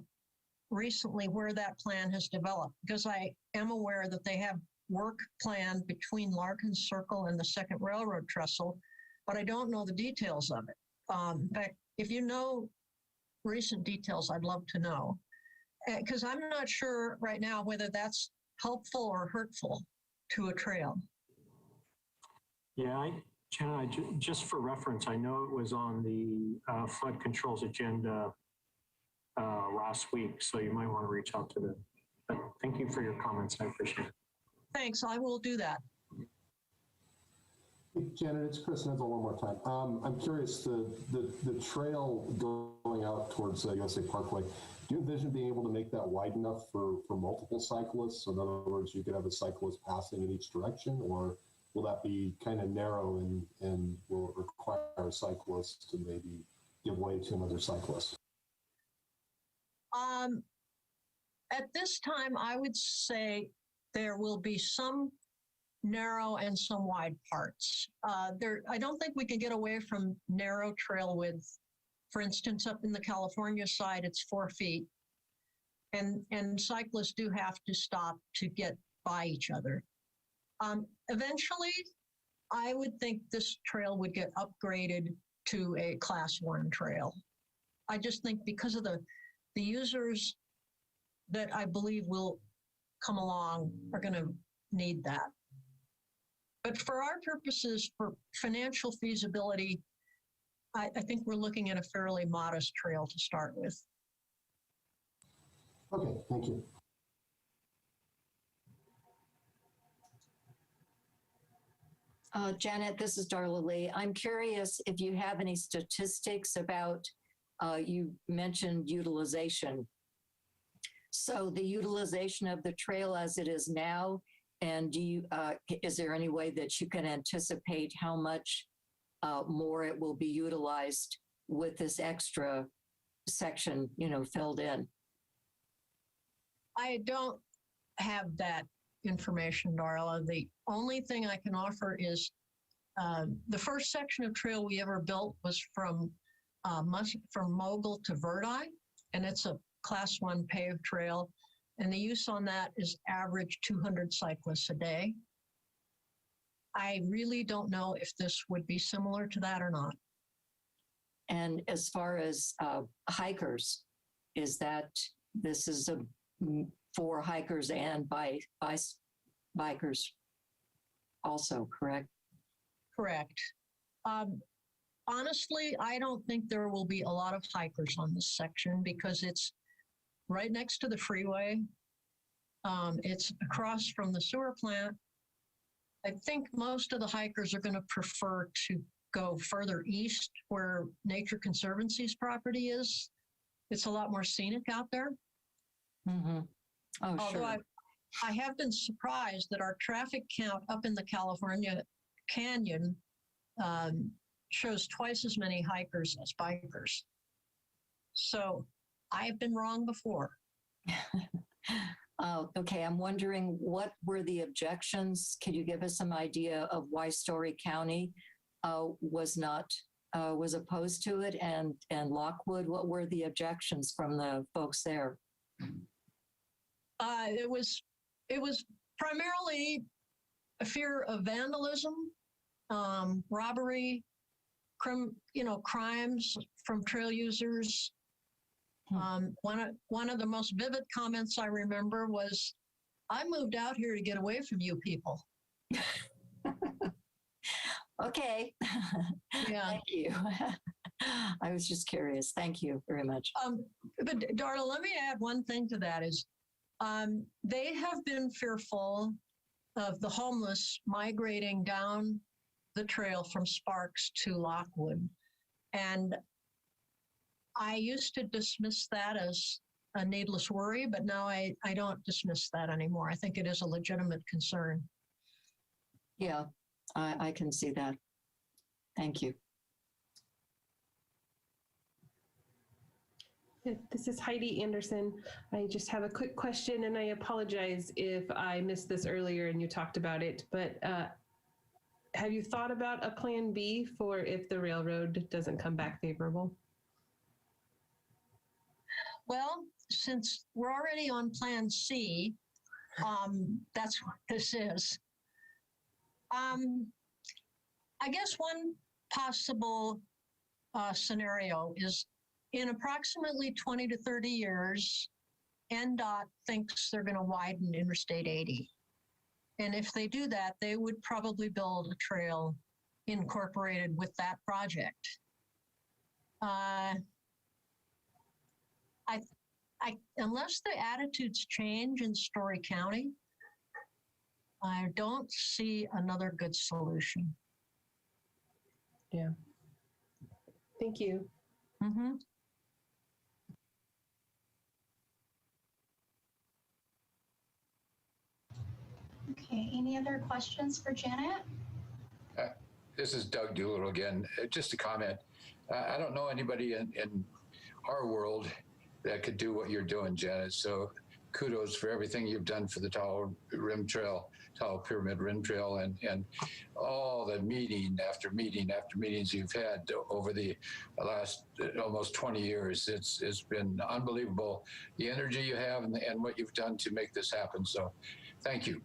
[SPEAKER 12] recently where that plan has developed, because I am aware that they have work planned between Larkin Circle and the Second Railroad Trestle, but I don't know the details of it. In fact, if you know recent details, I'd love to know, because I'm not sure right now whether that's helpful or hurtful to a trail.
[SPEAKER 13] Yeah, Jenna, just for reference, I know it was on the flood controls agenda last week, so you might want to reach out to them. But thank you for your comments. I appreciate it.
[SPEAKER 12] Thanks, I will do that.
[SPEAKER 7] Janet, it's Chris Nenzel one more time. I'm curious, the trail going out towards USA Parkway, do you envision being able to make that wide enough for multiple cyclists? So in other words, you could have a cyclist passing in each direction, or will that be kind of narrow and will require cyclists to maybe give way to another cyclist?
[SPEAKER 12] At this time, I would say there will be some narrow and some wide parts. I don't think we can get away from narrow trail width. For instance, up in the California side, it's 4 feet. And cyclists do have to stop to get by each other. Eventually, I would think this trail would get upgraded to a class 1 trail. I just think because of the users that I believe will come along are going to need that. But for our purposes, for financial feasibility, I think we're looking at a fairly modest trail to start with.
[SPEAKER 7] Okay, thank you.
[SPEAKER 5] Janet, this is Darla Lee. I'm curious if you have any statistics about, you mentioned utilization. So the utilization of the trail as it is now, and do you, is there any way that you can anticipate how much more it will be utilized with this extra section, filled in?
[SPEAKER 12] I don't have that information, Darla. The only thing I can offer is the first section of trail we ever built was from Mogul to Verdi, and it's a class 1 paved trail. And the use on that is average 200 cyclists a day. I really don't know if this would be similar to that or not.
[SPEAKER 5] And as far as hikers, is that this is for hikers and bikers also, correct?
[SPEAKER 12] Correct. Honestly, I don't think there will be a lot of hikers on this section because it's right next to the freeway. It's across from the sewer plant. I think most of the hikers are going to prefer to go further east where Nature Conservancy's property is. It's a lot more scenic out there.
[SPEAKER 5] Mm-hmm. Oh,
[SPEAKER 12] Although
[SPEAKER 5] sure.
[SPEAKER 12] I have been surprised that our traffic count up in the California Canyon shows twice as many hikers as bikers. So I've been wrong before.
[SPEAKER 5] Okay, I'm wondering what were the objections? Could you give us some idea of why Story County was opposed to it, and Lockwood? What were the objections from the folks there?
[SPEAKER 12] It was primarily a fear of vandalism, robbery, crimes from trail users. One of the most vivid comments I remember was, "I moved out here to get away from you people."
[SPEAKER 5] Okay.
[SPEAKER 12] Yeah.
[SPEAKER 5] Thank you. I was just curious. Thank you very much.
[SPEAKER 12] But Darla, let me add one thing to that is they have been fearful of the homeless migrating down the trail from Sparks to Lockwood. And I used to dismiss that as a needless worry, but now I don't dismiss that anymore. I think it is a legitimate concern.
[SPEAKER 5] Yeah, I can see that. Thank you.
[SPEAKER 14] This is Heidi Anderson. I just have a quick question, and I apologize if I missed this earlier and you talked about it, but have you thought about a plan B for if the railroad doesn't come back favorable?
[SPEAKER 12] Well, since we're already on Plan C, that's what this is. I guess one possible scenario is in approximately 20 to 30 years, NDOT thinks they're going to widen Interstate 80. And if they do that, they would probably build a trail incorporated with that project. Unless the attitudes change in Story County, I don't see another good solution.
[SPEAKER 14] Yeah. Thank you.
[SPEAKER 12] Mm-hmm.
[SPEAKER 1] Okay, any other questions for Janet?
[SPEAKER 6] This is Doug Doolittle again. Just a comment. I don't know anybody in our world that could do what you're doing, Janet. So kudos for everything you've done for the Tahoe Rim Trail, Tahoe Pyramid Rim Trail, and all the meeting after meeting after meetings you've had over the last almost 20 years. It's been unbelievable, the energy you have and what you've done to make this happen. So thank you.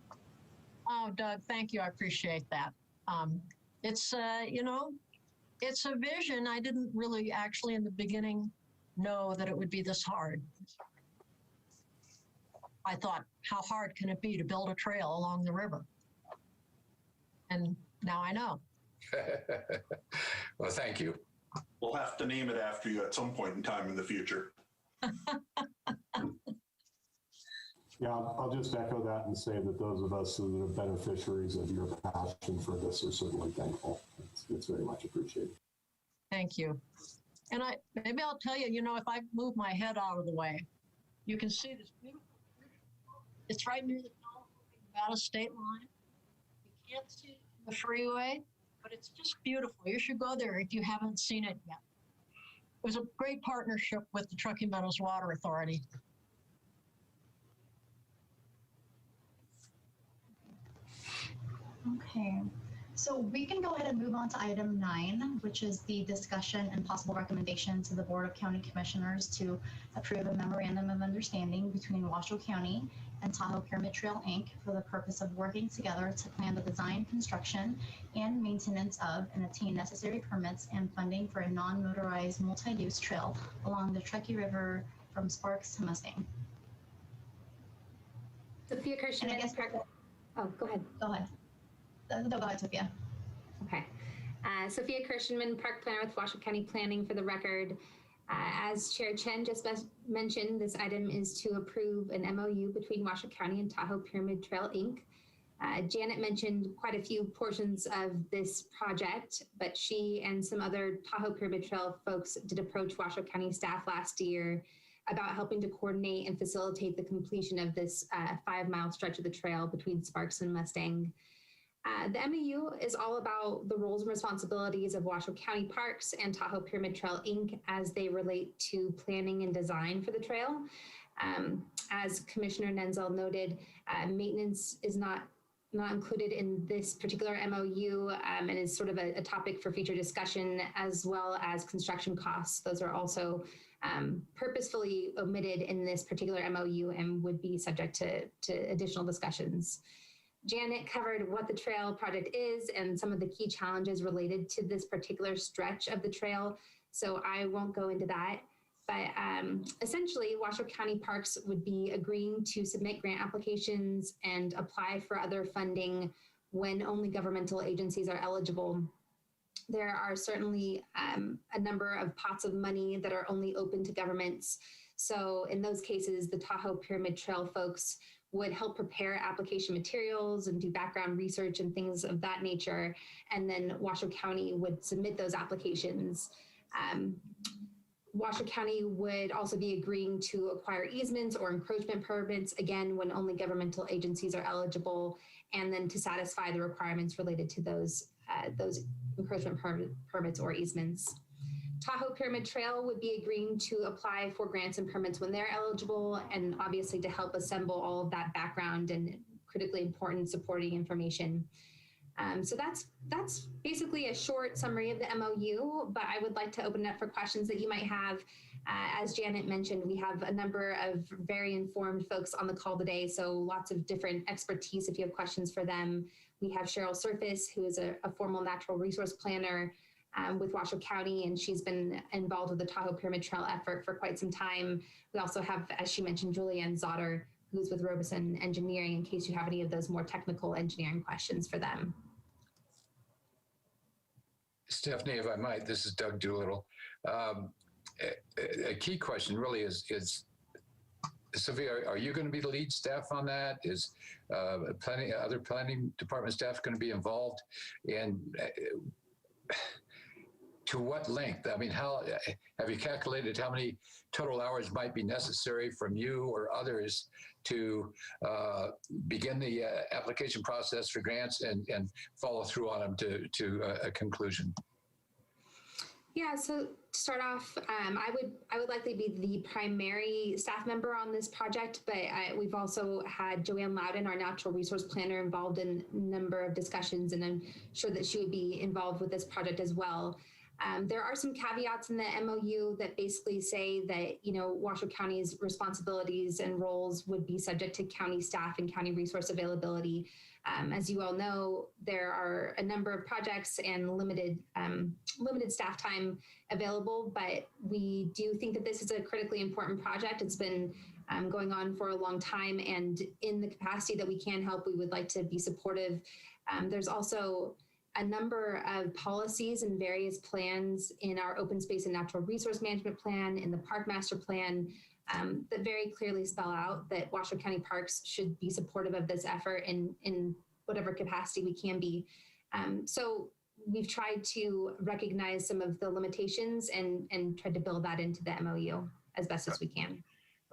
[SPEAKER 12] Oh, Doug, thank you. I appreciate that. It's, you know, it's a vision. I didn't really actually in the beginning know that it would be this hard. I thought, how hard can it be to build a trail along the river? And now I know.
[SPEAKER 6] Well, thank you.
[SPEAKER 4] We'll have to name it after you at some point in time in the future.
[SPEAKER 7] Yeah, I'll just echo that and say that those of us who are beneficiaries of your passion for this are certainly thankful. It's very much appreciated.
[SPEAKER 12] Thank you. And maybe I'll tell you, you know, if I move my head out of the way, you can see this beautiful. It's right near the Nevada state line. You can't see the freeway, but it's just beautiful. You should go there if you haven't seen it yet. It was a great partnership with the Truckee Meadows Water Authority.
[SPEAKER 1] Okay, so we can go ahead and move on to item 9, which is the discussion and possible recommendation to the Board of County Commissioners to approve a memorandum of understanding between Washoe County and Tahoe Pyramid Trail, Inc. for the purpose of working together to plan the design, construction, and maintenance of and obtain necessary permits and funding for a non-motorized multi-use trail along the Truckee River from Sparks to Mustang.
[SPEAKER 9] Sophia Kirschman. Oh, go ahead.
[SPEAKER 1] Go ahead. No, go ahead, Sophia.
[SPEAKER 9] Okay. Sophia Kirschman, Park Planner with Washoe County Planning for the record. As Chair Chen just mentioned, this item is to approve an MOU between Washoe County and Tahoe Pyramid Trail, Inc. Janet mentioned quite a few portions of this project, but she and some other Tahoe Pyramid Trail folks did approach Washoe County staff last year about helping to coordinate and facilitate the completion of this 5-mile stretch of the trail between Sparks and Mustang. The MOU is all about the roles and responsibilities of Washoe County Parks and Tahoe Pyramid Trail, Inc. as they relate to planning and design for the trail. As Commissioner Nenzel noted, maintenance is not included in this particular MOU and is sort of a topic for future discussion, as well as construction costs. Those are also purposefully omitted in this particular MOU and would be subject to additional discussions. Janet covered what the trail project is and some of the key challenges related to this particular stretch of the trail, so I won't go into that. But essentially, Washoe County Parks would be agreeing to submit grant applications and apply for other funding when only governmental agencies are eligible. There are certainly a number of pots of money that are only open to governments. So in those cases, the Tahoe Pyramid Trail folks would help prepare application materials and do background research and things of that nature. And then Washoe County would submit those applications. Washoe County would also be agreeing to acquire easements or encroachment permits, again, when only governmental agencies are eligible, and then to satisfy the requirements related to those encroachment permits or easements. Tahoe Pyramid Trail would be agreeing to apply for grants and permits when they're eligible, and obviously to help assemble all of that background and critically important supporting information. So that's basically a short summary of the MOU, but I would like to open it up for questions that you might have. As Janet mentioned, we have a number of very informed folks on the call today, so lots of different expertise if you have questions for them. We have Cheryl Surface, who is a formal natural resource planner with Washoe County, and she's been involved with the Tahoe Pyramid Trail effort for quite some time. We also have, as she mentioned, Julianne Zotter, who's with Robeson Engineering, in case you have any of those more technical engineering questions for them.
[SPEAKER 6] Stephanie, if I might, this is Doug Doolittle. A key question really is Sophia, are you going to be the lead staff on that? Is other planning department staff going to be involved? And to what length? I mean, how have you calculated how many total hours might be necessary from you or others to begin the application process for grants and follow through on them to a conclusion?
[SPEAKER 9] Yeah, so to start off, I would likely be the primary staff member on this project, but we've also had Joanne Loudon, our natural resource planner, involved in a number of discussions, and I'm sure that she would be involved with this project as well. There are some caveats in the MOU that basically say that, Washoe County's responsibilities and roles would be subject to county staff and county resource availability. As you all know, there are a number of projects and limited staff time available, but we do think that this is a critically important project. It's been going on for a long time, and in the capacity that we can help, we would like to be supportive. There's also a number of policies and various plans in our open space and natural resource management plan, in the park master plan, that very clearly spell out that Washoe County Parks should be supportive of this effort in whatever capacity we can be. So we've tried to recognize some of the limitations and tried to build that into the MOU as best as we can.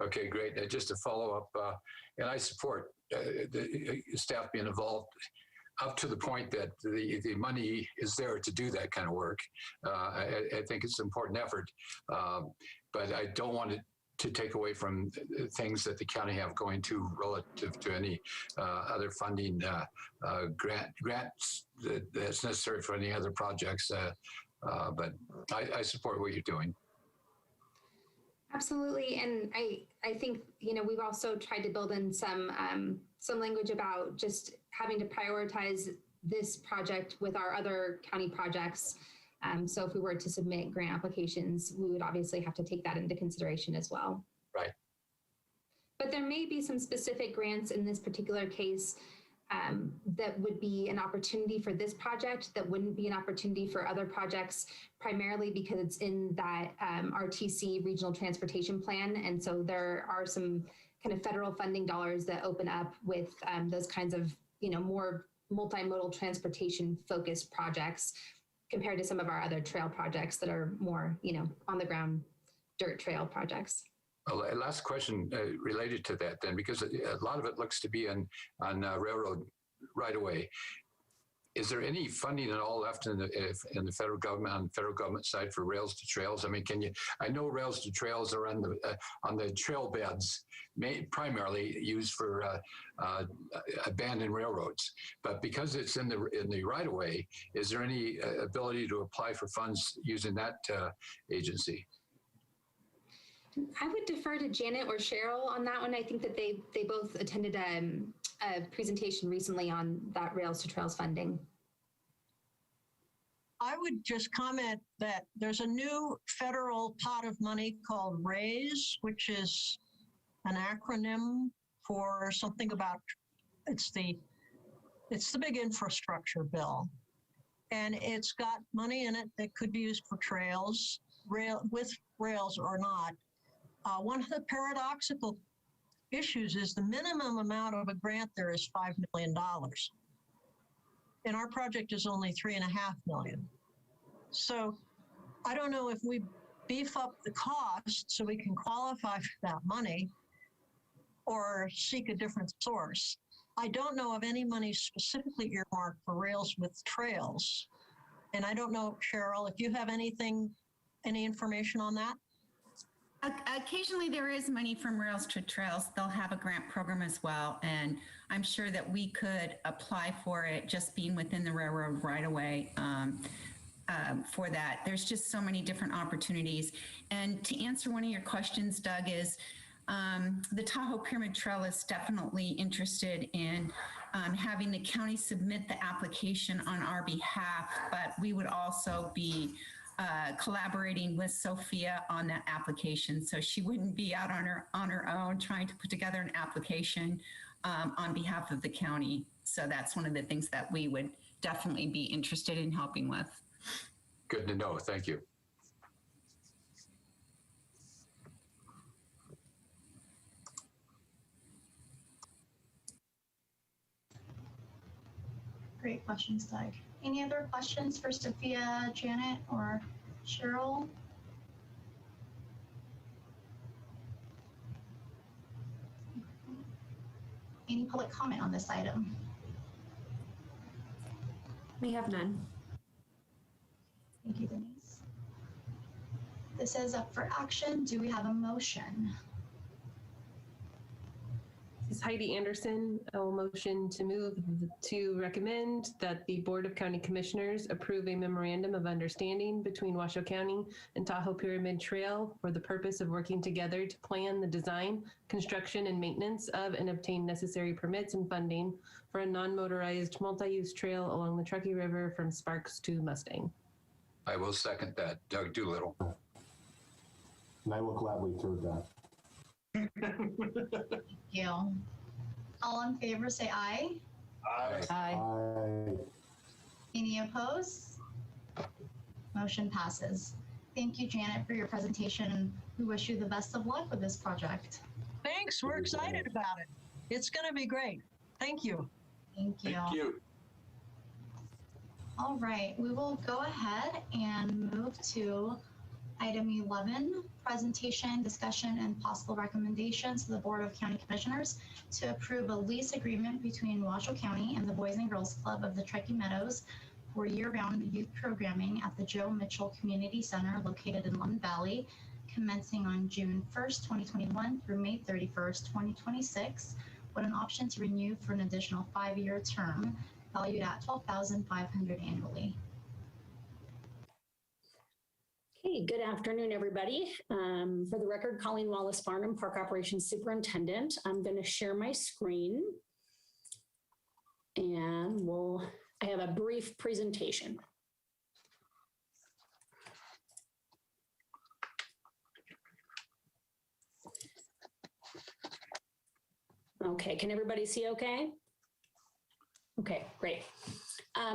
[SPEAKER 6] Okay, great. Just to follow up, and I support the staff being involved up to the point that the money is there to do that kind of work. I think it's an important effort, but I don't want it to take away from things that the county have going to relative to any other funding grants that's necessary for any other projects. But I support what you're doing.
[SPEAKER 9] Absolutely, and I think we've also tried to build in some language about just having to prioritize this project with our other county projects. So if we were to submit grant applications, we would obviously have to take that into consideration as well.
[SPEAKER 6] Right.
[SPEAKER 9] But there may be some specific grants in this particular case that would be an opportunity for this project that wouldn't be an opportunity for other projects, primarily because it's in that RTC regional transportation plan. And so there are some kind of federal funding dollars that open up with those kinds of, more multimodal transportation focused projects compared to some of our other trail projects that are more, on the ground dirt trail projects.
[SPEAKER 6] Well, last question related to that then, because a lot of it looks to be on railroad right away. Is there any funding at all left in the federal government, on the federal government side, for rails to trails? I mean, I know rails to trails are on the trail beds, primarily used for abandoned railroads. But because it's in the right of way, is there any ability to apply for funds using that agency?
[SPEAKER 9] I would defer to Janet or Cheryl on that one. I think that they both attended a presentation recently on that rails to trails funding.
[SPEAKER 12] I would just comment that there's a new federal pot of money called RAISE, which is an acronym for something about, it's the big infrastructure bill. And it's got money in it that could be used for trails, with rails or not. One of the paradoxical issues is the minimum amount of a grant there is $5 million. And our project is only $3.5 million. So I don't know if we beef up the cost so we can qualify for that money or seek a different source. I don't know of any money specifically earmarked for rails with trails. And I don't know, Cheryl, if you have any information on that?
[SPEAKER 10] Occasionally there is money from Rails to Trails. They'll have a grant program as well. And I'm sure that we could apply for it just being within the railroad right away for that. There's just so many different opportunities. And to answer one of your questions, Doug, is the Tahoe Pyramid Trail is definitely interested in having the county submit the application on our behalf, but we would also be collaborating with Sophia on that application. So she wouldn't be out on her own trying to put together an application on behalf of the county. So that's one of the things that we would definitely be interested in helping with.
[SPEAKER 6] Good to know. Thank you.
[SPEAKER 1] Great questions, Doug. Any other questions for Sophia, Janet, or Cheryl? Any public comment on this item?
[SPEAKER 2] We have none.
[SPEAKER 1] Thank you, Denise. This is up for action. Do we have a motion?
[SPEAKER 14] This is Heidi Anderson. I will motion to recommend that the Board of County Commissioners approve a memorandum of understanding between Washoe County and Tahoe Pyramid Trail for the purpose of working together to plan the design, construction, and maintenance of and obtain necessary permits and funding for a non-motorized multi-use trail along the Truckee River from Sparks to Mustang.
[SPEAKER 6] I will second that. Doug Doolittle.
[SPEAKER 7] And I will gladly third that.
[SPEAKER 1] Thank you. All in favor, say aye.
[SPEAKER 6] Aye.
[SPEAKER 5] Aye.
[SPEAKER 1] Any opposed? Motion passes. Thank you, Janet, for your presentation, and we wish you the best of luck with this project.
[SPEAKER 12] Thanks. We're excited about it. It's going to be great. Thank you.
[SPEAKER 1] Thank you.
[SPEAKER 4] Thank you.
[SPEAKER 1] All right, we will go ahead and move to item 11, presentation, discussion, and possible recommendations to the Board of County Commissioners to approve a lease agreement between Washoe County and the Boys and Girls Club of the Truckee Meadows for year-round youth programming at the Joe Mitchell Community Center located in Lemon Valley, commencing on June 1st, 2021 through May 31st, 2026, with an option to renew for an additional 5-year term valued at $12,500 annually.
[SPEAKER 8] Okay, good afternoon, everybody. For the record, Colleen Wallace-Farnham, Park Operations Superintendent. I'm going to share my screen and I have a brief presentation. Okay, can everybody see okay? Okay, great.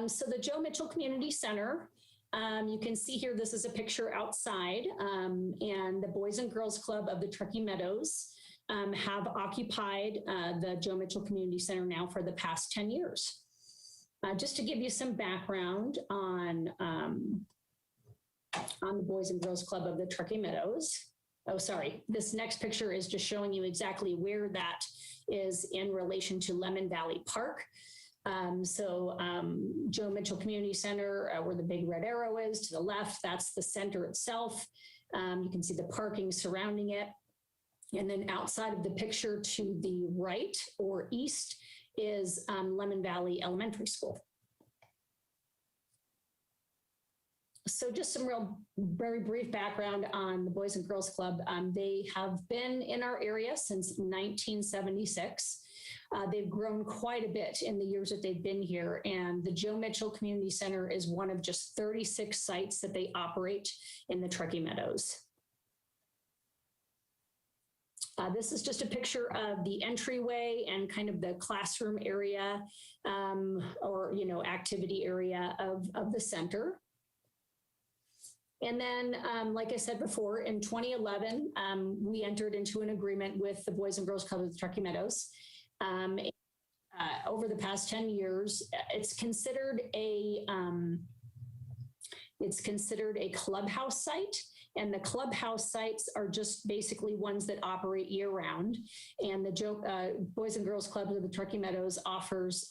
[SPEAKER 8] So the Joe Mitchell Community Center, you can see here, this is a picture outside, and the Boys and Girls Club of the Truckee Meadows have occupied the Joe Mitchell Community Center now for the past 10 years. Just to give you some background on the Boys and Girls Club of the Truckee Meadows. Oh, sorry, this next picture is just showing you exactly where that is in relation to Lemon Valley Park. Joe Mitchell Community Center, where the big red arrow is to the left, that's the center itself. You can see the parking surrounding it. And then outside of the picture to the right or east is Lemon Valley Elementary School. So just some very brief background on the Boys and Girls Club. They have been in our area since 1976. They've grown quite a bit in the years that they've been here, and the Joe Mitchell Community Center is one of just 36 sites that they operate in the Truckee Meadows. This is just a picture of the entryway and kind of the classroom area or activity area of the center. And then, like I said before, in 2011, we entered into an agreement with the Boys and Girls Club of the Truckee Meadows. Over the past 10 years, it's considered a clubhouse site, and the clubhouse sites are just basically ones that operate year round. And the Boys and Girls Club of the Truckee Meadows offers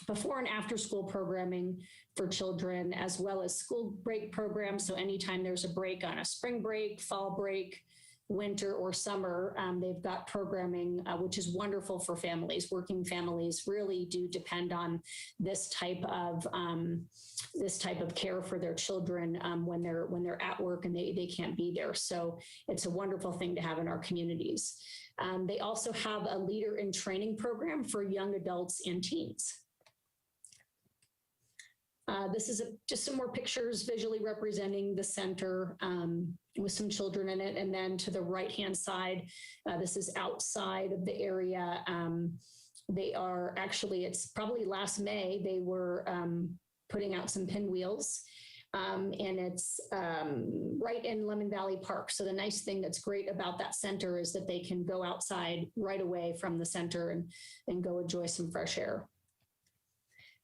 [SPEAKER 8] before and after school programming for children, as well as school break programs. So anytime there's a break on a spring break, fall break, winter or summer, they've got programming, which is wonderful for families. Working families really do depend on this type of care for their children when they're at work and they can't be there. So it's a wonderful thing to have in our communities. They also have a leader in training program for young adults and teens. This is just some more pictures visually representing the center with some children in it. And then to the right-hand side, this is outside of the area. They are actually, it's probably last May, they were putting out some pinwheels. And it's right in Lemon Valley Park. So the nice thing that's great about that center is that they can go outside right away from the center and go enjoy some fresh air.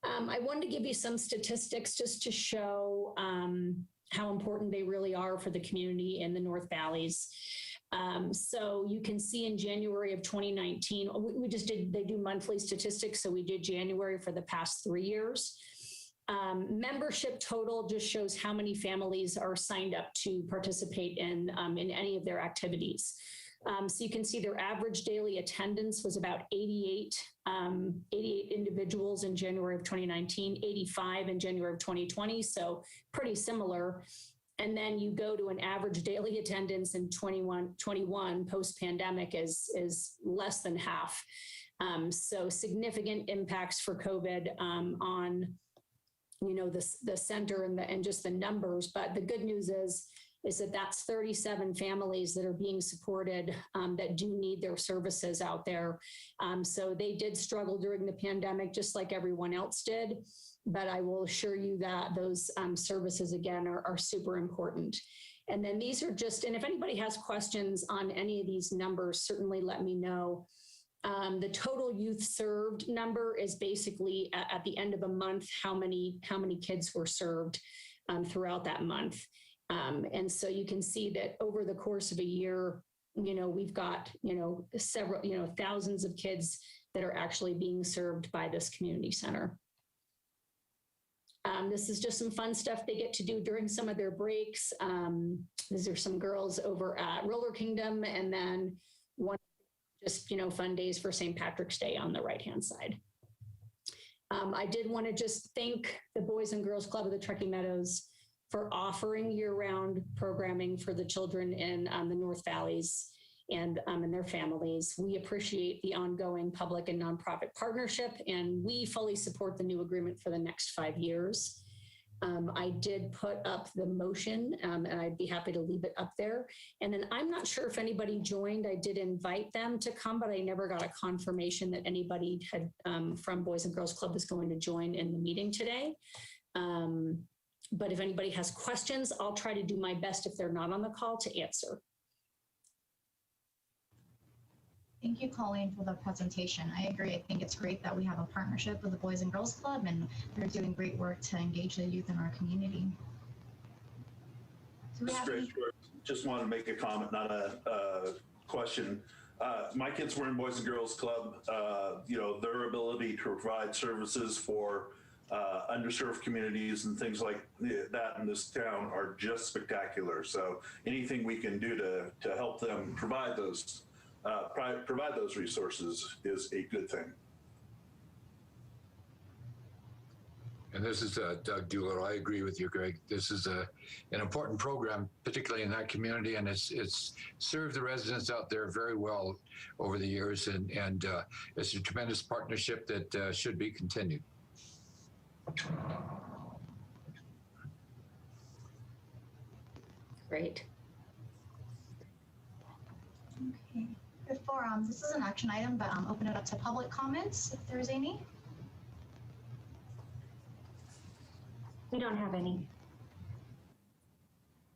[SPEAKER 8] I wanted to give you some statistics just to show how important they really are for the community in the North Valleys. So you can see in January of 2019, they do monthly statistics. So we did January for the past 3 years. Membership total just shows how many families are signed up to participate in any of their activities. So you can see their average daily attendance was about 88 individuals in January of 2019, 85 in January of 2020. So pretty similar. And then you go to an average daily attendance in 21 post-pandemic is less than half. So significant impacts for COVID on the center and just the numbers. But the good news is that that's 37 families that are being supported that do need their services out there. So they did struggle during the pandemic, just like everyone else did. But I will assure you that those services, again, are super important. And then these are just, and if anybody has questions on any of these numbers, certainly let me know. The total youth served number is basically at the end of a month, how many kids were served throughout that month. And so you can see that over the course of a year, we've got, several, thousands of kids that are actually being served by this community center. This is just some fun stuff they get to do during some of their breaks. These are some girls over at Roller Kingdom, and then one just, fun days for St. Patrick's Day on the right-hand side. I did want to just thank the Boys and Girls Club of the Truckee Meadows for offering year-round programming for the children in the North Valleys and their families. We appreciate the ongoing public and nonprofit partnership, and we fully support the new agreement for the next 5 years. I did put up the motion, and I'd be happy to leave it up there. And then I'm not sure if anybody joined. I did invite them to come, but I never got a confirmation that anybody had from Boys and Girls Club is going to join in the meeting today. But if anybody has questions, I'll try to do my best if they're not on the call to answer.
[SPEAKER 1] Thank you, Colleen, for the presentation. I agree. I think it's great that we have a partnership with the Boys and Girls Club, and they're doing great work to engage the youth in our community.
[SPEAKER 4] Just wanted to make a comment, not a question. My kids were in Boys and Girls Club. Their ability to provide services for underserved communities and things like that in this town are just spectacular. So anything we can do to help them provide those resources is a good thing.
[SPEAKER 6] And this is Doug Doolittle. I agree with you, Greg. This is an important program, particularly in that community, and it's served the residents out there very well over the years, and it's a tremendous partnership that should be continued.
[SPEAKER 8] Great.
[SPEAKER 1] Okay. Before, this is an action item, but open it up to public comments if there's any.
[SPEAKER 2] We don't have any.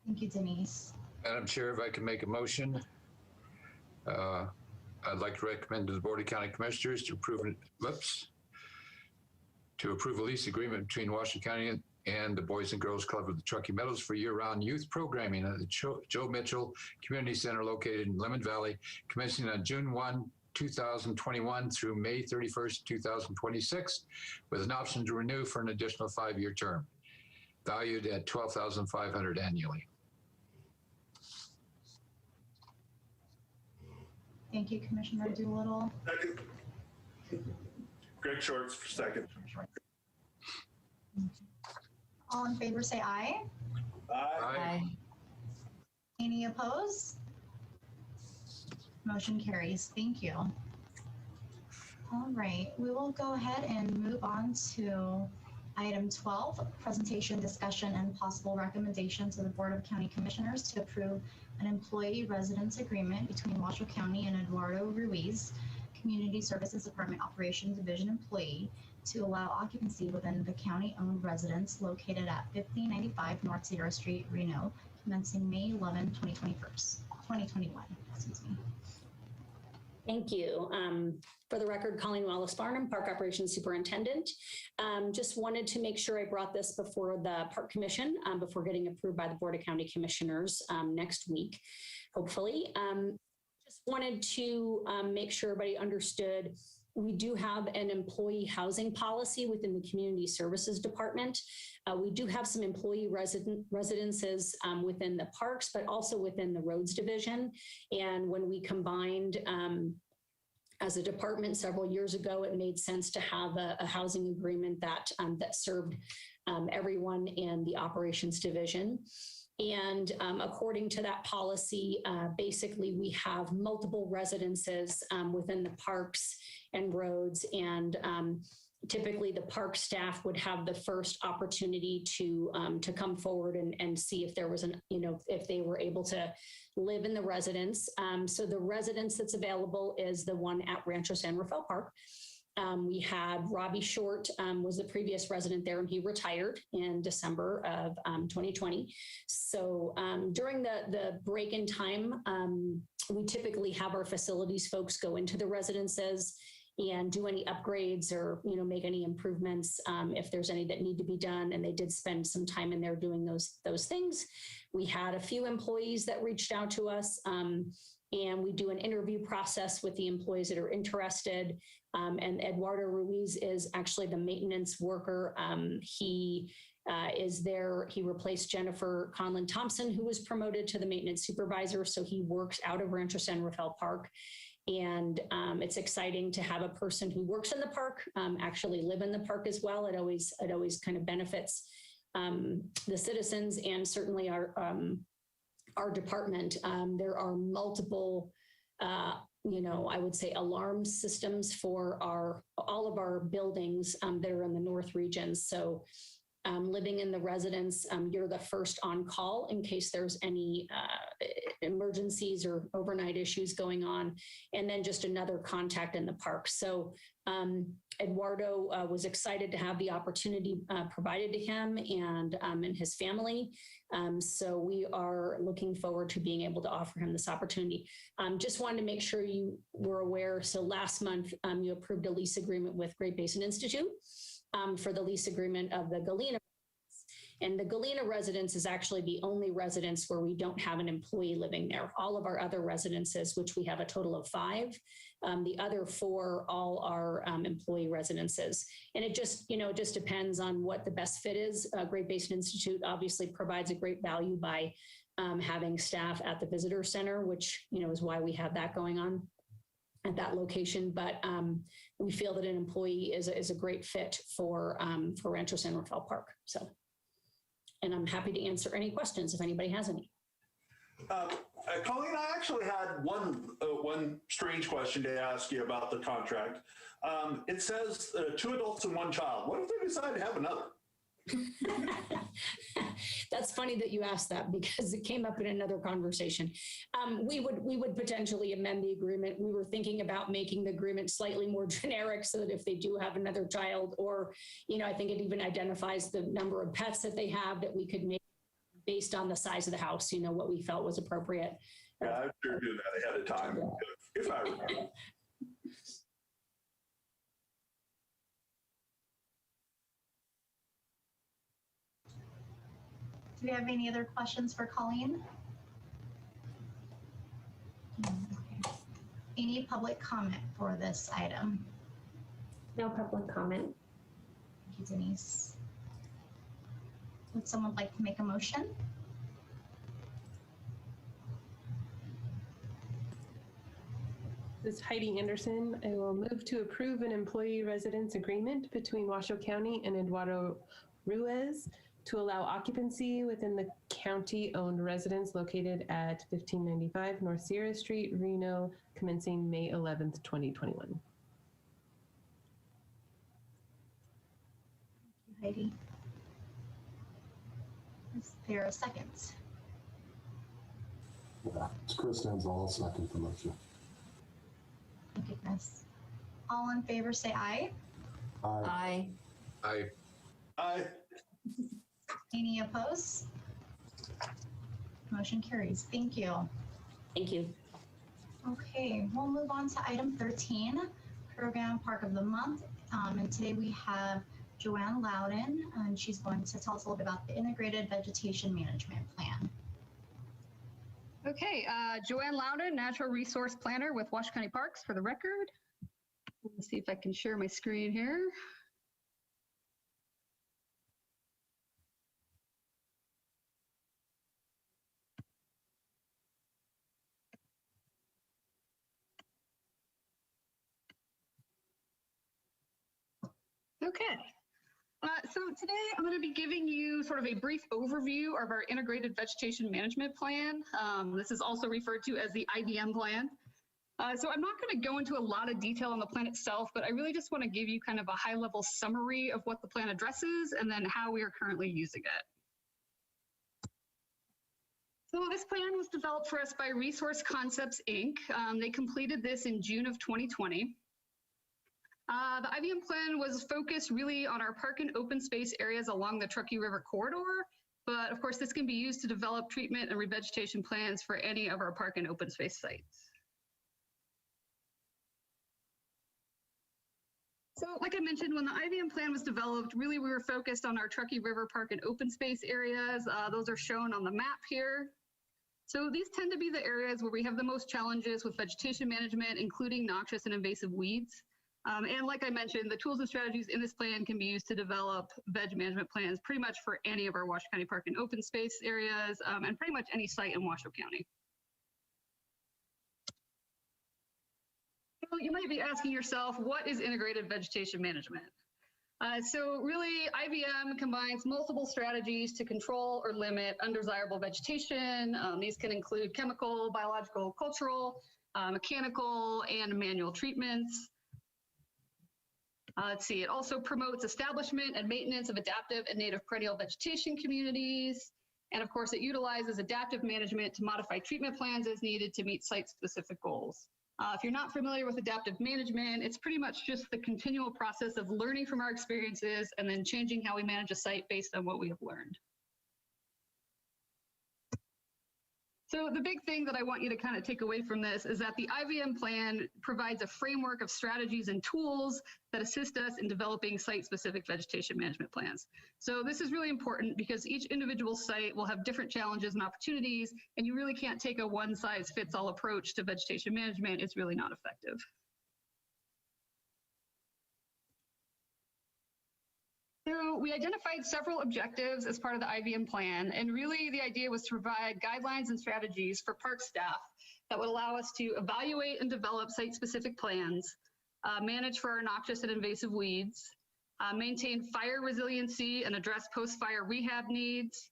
[SPEAKER 1] Thank you, Denise.
[SPEAKER 6] Madam Chair, if I can make a motion, I'd like to recommend to the Board of County Commissioners to approve a lease agreement between Washoe County and the Boys and Girls Club of the Truckee Meadows for year-round youth programming at the Joe Mitchell Community Center located in Lemon Valley, commencing on June 1, 2021 through May 31st, 2026, with an option to renew for an additional 5-year term, valued at $12,500 annually.
[SPEAKER 1] Thank you, Commissioner Doolittle.
[SPEAKER 4] Second. Greg Shorts for second.
[SPEAKER 1] All in favor say aye.
[SPEAKER 4] Aye.
[SPEAKER 1] Any opposed? Motion carries. Thank you. All right, we will go ahead and move on to item 12, presentation, discussion, and possible recommendation to the Board of County Commissioners to approve an employee residence agreement between Washoe County and Eduardo Ruiz Community Services Department Operations Division employee to allow occupancy within the county-owned residence located at 1595 North Sierra Street, Reno, commencing May 11, 2021. Excuse me.
[SPEAKER 8] Thank you. For the record, Colleen Wallace-Barnum, Park Operations Superintendent. Just wanted to make sure I brought this before the Park Commission before getting approved by the Board of County Commissioners next week, hopefully. Just wanted to make sure everybody understood we do have an employee housing policy within the Community Services Department. We do have some employee residences within the parks, but also within the roads division. And when we combined as a department several years ago, it made sense to have a housing agreement that served everyone in the operations division. And according to that policy, basically we have multiple residences within the parks and roads, and typically the park staff would have the first opportunity to come forward and see if there was if they were able to live in the residence. So the residence that's available is the one at Rancho San Rafael Park. We had Robbie Short was the previous resident there, and he retired in December of 2020. So during the break in time, we typically have our facilities folks go into the residences and do any upgrades or make any improvements if there's any that need to be done. And they did spend some time in there doing those things. We had a few employees that reached out to us, and we do an interview process with the employees that are interested. And Eduardo Ruiz is actually the maintenance worker. He is there. He replaced Jennifer Conlon Thompson, who was promoted to the maintenance supervisor. So he works out of Rancho San Rafael Park. And it's exciting to have a person who works in the park actually live in the park as well. It always kind of benefits the citizens and certainly our department. There are multiple, I would say alarm systems for all of our buildings that are in the North region. So living in the residence, you're the first on call in case there's any emergencies or overnight issues going on, and then just another contact in the park. So Eduardo was excited to have the opportunity provided to him and his family. So we are looking forward to being able to offer him this opportunity. Just wanted to make sure you were aware. So last month, you approved a lease agreement with Great Basin Institute for the lease agreement of the Galena. And the Galena residence is actually the only residence where we don't have an employee living there. All of our other residences, which we have a total of 5, the other 4 all are employee residences. And it just, it just depends on what the best fit is. Great Basin Institute obviously provides a great value by having staff at the visitor center, which, is why we have that going on at that location. But we feel that an employee is a great fit for Rancho San Rafael Park. So. And I'm happy to answer any questions if anybody has any.
[SPEAKER 4] Colleen, I actually had one strange question to ask you about the contract. It says 2 adults and 1 child. What if they decide to have another?
[SPEAKER 8] That's funny that you asked that because it came up in another conversation. We would potentially amend the agreement. We were thinking about making the agreement slightly more generic so that if they do have another child, or, I think it even identifies the number of pets that they have, that we could make based on the size of the house, what we felt was appropriate.
[SPEAKER 4] Yeah, I should do that ahead of time if I remember.
[SPEAKER 1] Do we have any other questions for Colleen? Okay. Any public comment for this item?
[SPEAKER 2] No public comment.
[SPEAKER 1] Thank you, Denise. Would someone like to make a motion?
[SPEAKER 14] This is Heidi Anderson. I will move to approve an employee residence agreement between Washoe County and Eduardo Ruiz to allow occupancy within the county-owned residence located at 1595 North Sierra Street, Reno, commencing May 11th, 2021.
[SPEAKER 1] Thank you, Heidi. Is there a second?
[SPEAKER 7] Yeah, it's Chris Denzel, second the motion.
[SPEAKER 1] Thank you, Chris. All in favor, say aye.
[SPEAKER 5] Aye.
[SPEAKER 6] Aye.
[SPEAKER 4] Aye.
[SPEAKER 1] Any opposed? Motion carries. Thank you.
[SPEAKER 8] Thank you.
[SPEAKER 1] Okay, we'll move on to item 13, Program Park of the Month. And today we have Joanne Loudon, and she's going to tell us a little bit about the Integrated Vegetation Management Plan.
[SPEAKER 15] Okay, Joanne Loudon, Natural Resource Planner with Washoe County Parks for the record. Let's see if I can share my screen here. Okay. So today I'm going to be giving you sort of a brief overview of our Integrated Vegetation Management Plan. This is also referred to as the IVM plan. So I'm not going to go into a lot of detail on the plan itself, but I really just want to give you kind of a high-level summary of what the plan addresses and then how we are currently using it. So this plan was developed for us by Resource Concepts, Inc. They completed this in June of 2020. The IVM plan was focused really on our park and open space areas along the Truckee River corridor, but of course this can be used to develop treatment and revegetation plans for any of our park and open space sites. So like I mentioned, when the IVM plan was developed, really we were focused on our Truckee River park and open space areas. Those are shown on the map here. So these tend to be the areas where we have the most challenges with vegetation management, including noxious and invasive weeds. And like I mentioned, the tools and strategies in this plan can be used to develop veg management plans pretty much for any of our Washoe County park and open space areas, and pretty much any site in Washoe County. So you might be asking yourself, what is integrated vegetation management? So really, IVM combines multiple strategies to control or limit undesirable vegetation. These can include chemical, biological, cultural, mechanical, and manual treatments. Let's see, it also promotes establishment and maintenance of adaptive and native perennial vegetation communities. And of course, it utilizes adaptive management to modify treatment plans as needed to meet site-specific goals. If you're not familiar with adaptive management, it's pretty much just the continual process of learning from our experiences and then changing how we manage a site based on what we have learned. So the big thing that I want you to kind of take away from this is that the IVM plan provides a framework of strategies and tools that assist us in developing site-specific vegetation management plans. So this is really important because each individual site will have different challenges and opportunities, and you really can't take a one-size-fits-all approach to vegetation management. It's really not effective. So we identified several objectives as part of the IVM plan, and really the idea was to provide guidelines and strategies for park staff that would allow us to evaluate and develop site-specific plans, manage for our noxious and invasive weeds, maintain fire resiliency and address post-fire rehab needs,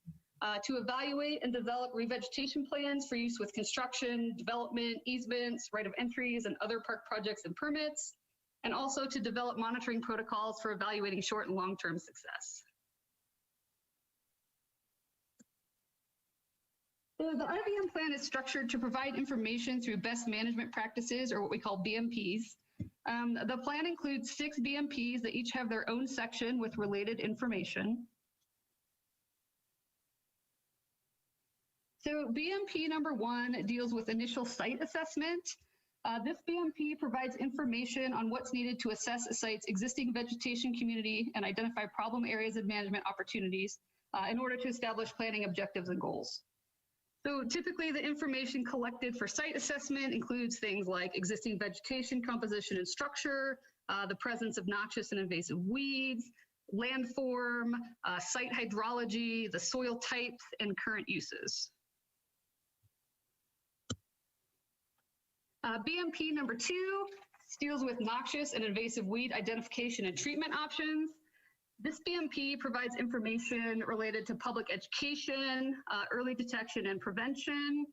[SPEAKER 15] to evaluate and develop revegetation plans for use with construction, development, easements, right of entries, and other park projects and permits, and also to develop monitoring protocols for evaluating short and long-term success. So the IVM plan is structured to provide information through best management practices, or what we call BMPs. The plan includes 6 BMPs that each have their own section with related information. So BMP number 1 deals with initial site assessment. This BMP provides information on what's needed to assess a site's existing vegetation community and identify problem areas and management opportunities in order to establish planning objectives and goals. So typically the information collected for site assessment includes things like existing vegetation composition and structure, the presence of noxious and invasive weeds, landform, site hydrology, the soil types, and current uses. BMP number 2 deals with noxious and invasive weed identification and treatment options. This BMP provides information related to public education, early detection and prevention,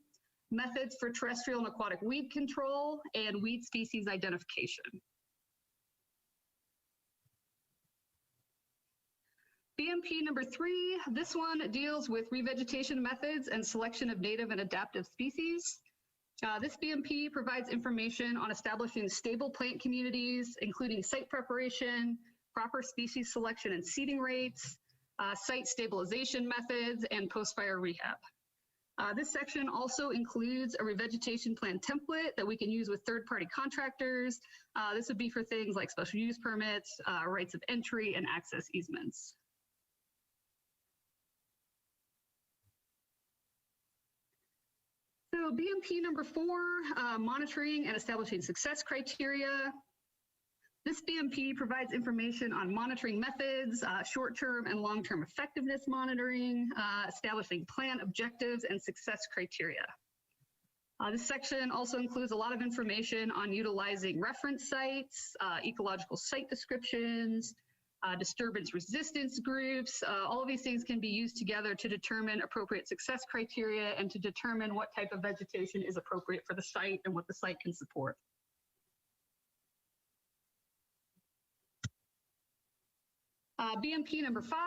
[SPEAKER 15] methods for terrestrial and aquatic weed control, and weed species identification. BMP number 3, this one deals with revegetation methods and selection of native and adaptive species. This BMP provides information on establishing stable plant communities, including site preparation, proper species selection and seeding rates, site stabilization methods, and post-fire rehab. This section also includes a revegetation plan template that we can use with third-party contractors. This would be for things like special use permits, rights of entry, and access easements. So BMP number 4, monitoring and establishing success criteria. This BMP provides information on monitoring methods, short-term and long-term effectiveness monitoring, establishing plan objectives and success criteria. This section also includes a lot of information on utilizing reference sites, ecological site descriptions, disturbance resistance groups. All of these things can be used together to determine appropriate success criteria and to determine what type of vegetation is appropriate for the site and what the site can support. BMP number 5,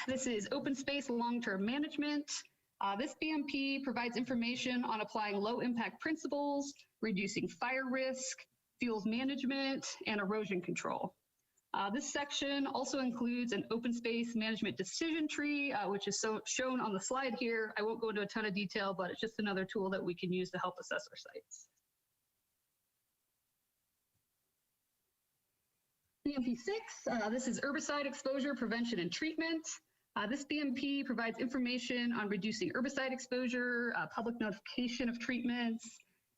[SPEAKER 15] this is open space long-term management. This BMP provides information on applying low impact principles, reducing fire risk, fuels management, and erosion control. This section also includes an open space management decision tree, which is shown on the slide here. I won't go into a ton of detail, but it's just another tool that we can use to help assess our sites. BMP 6, this is herbicide exposure prevention and treatment. This BMP provides information on reducing herbicide exposure, public notification of treatments,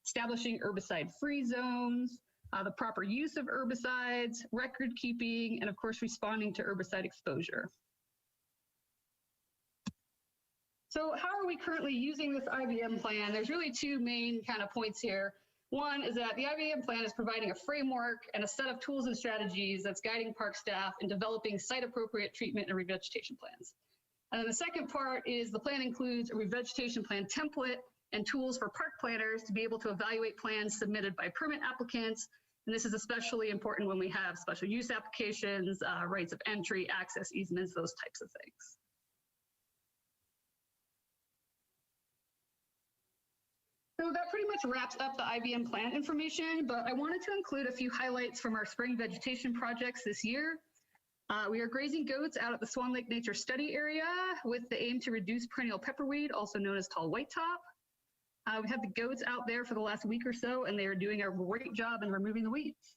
[SPEAKER 15] establishing herbicide-free zones, the proper use of herbicides, record keeping, and of course, responding to herbicide exposure. So how are we currently using this IBM plan? There's really 2 main kind of points here. One is that the IBM plan is providing a framework and a set of tools and strategies that's guiding park staff in developing site-appropriate treatment and revegetation plans. And then the second part is the plan includes a revegetation plan template and tools for park planners to be able to evaluate plans submitted by permit applicants. And this is especially important when we have special use applications, rights of entry, access easements, those types of things. So that pretty much wraps up the IBM plan information, but I wanted to include a few highlights from our spring vegetation projects this year. We are grazing goats out at the Swan Lake Nature Study Area with the aim to reduce perennial pepperweed, also known as tall whitetop. We've had the goats out there for the last week or so, and they are doing a great job in removing the weeds.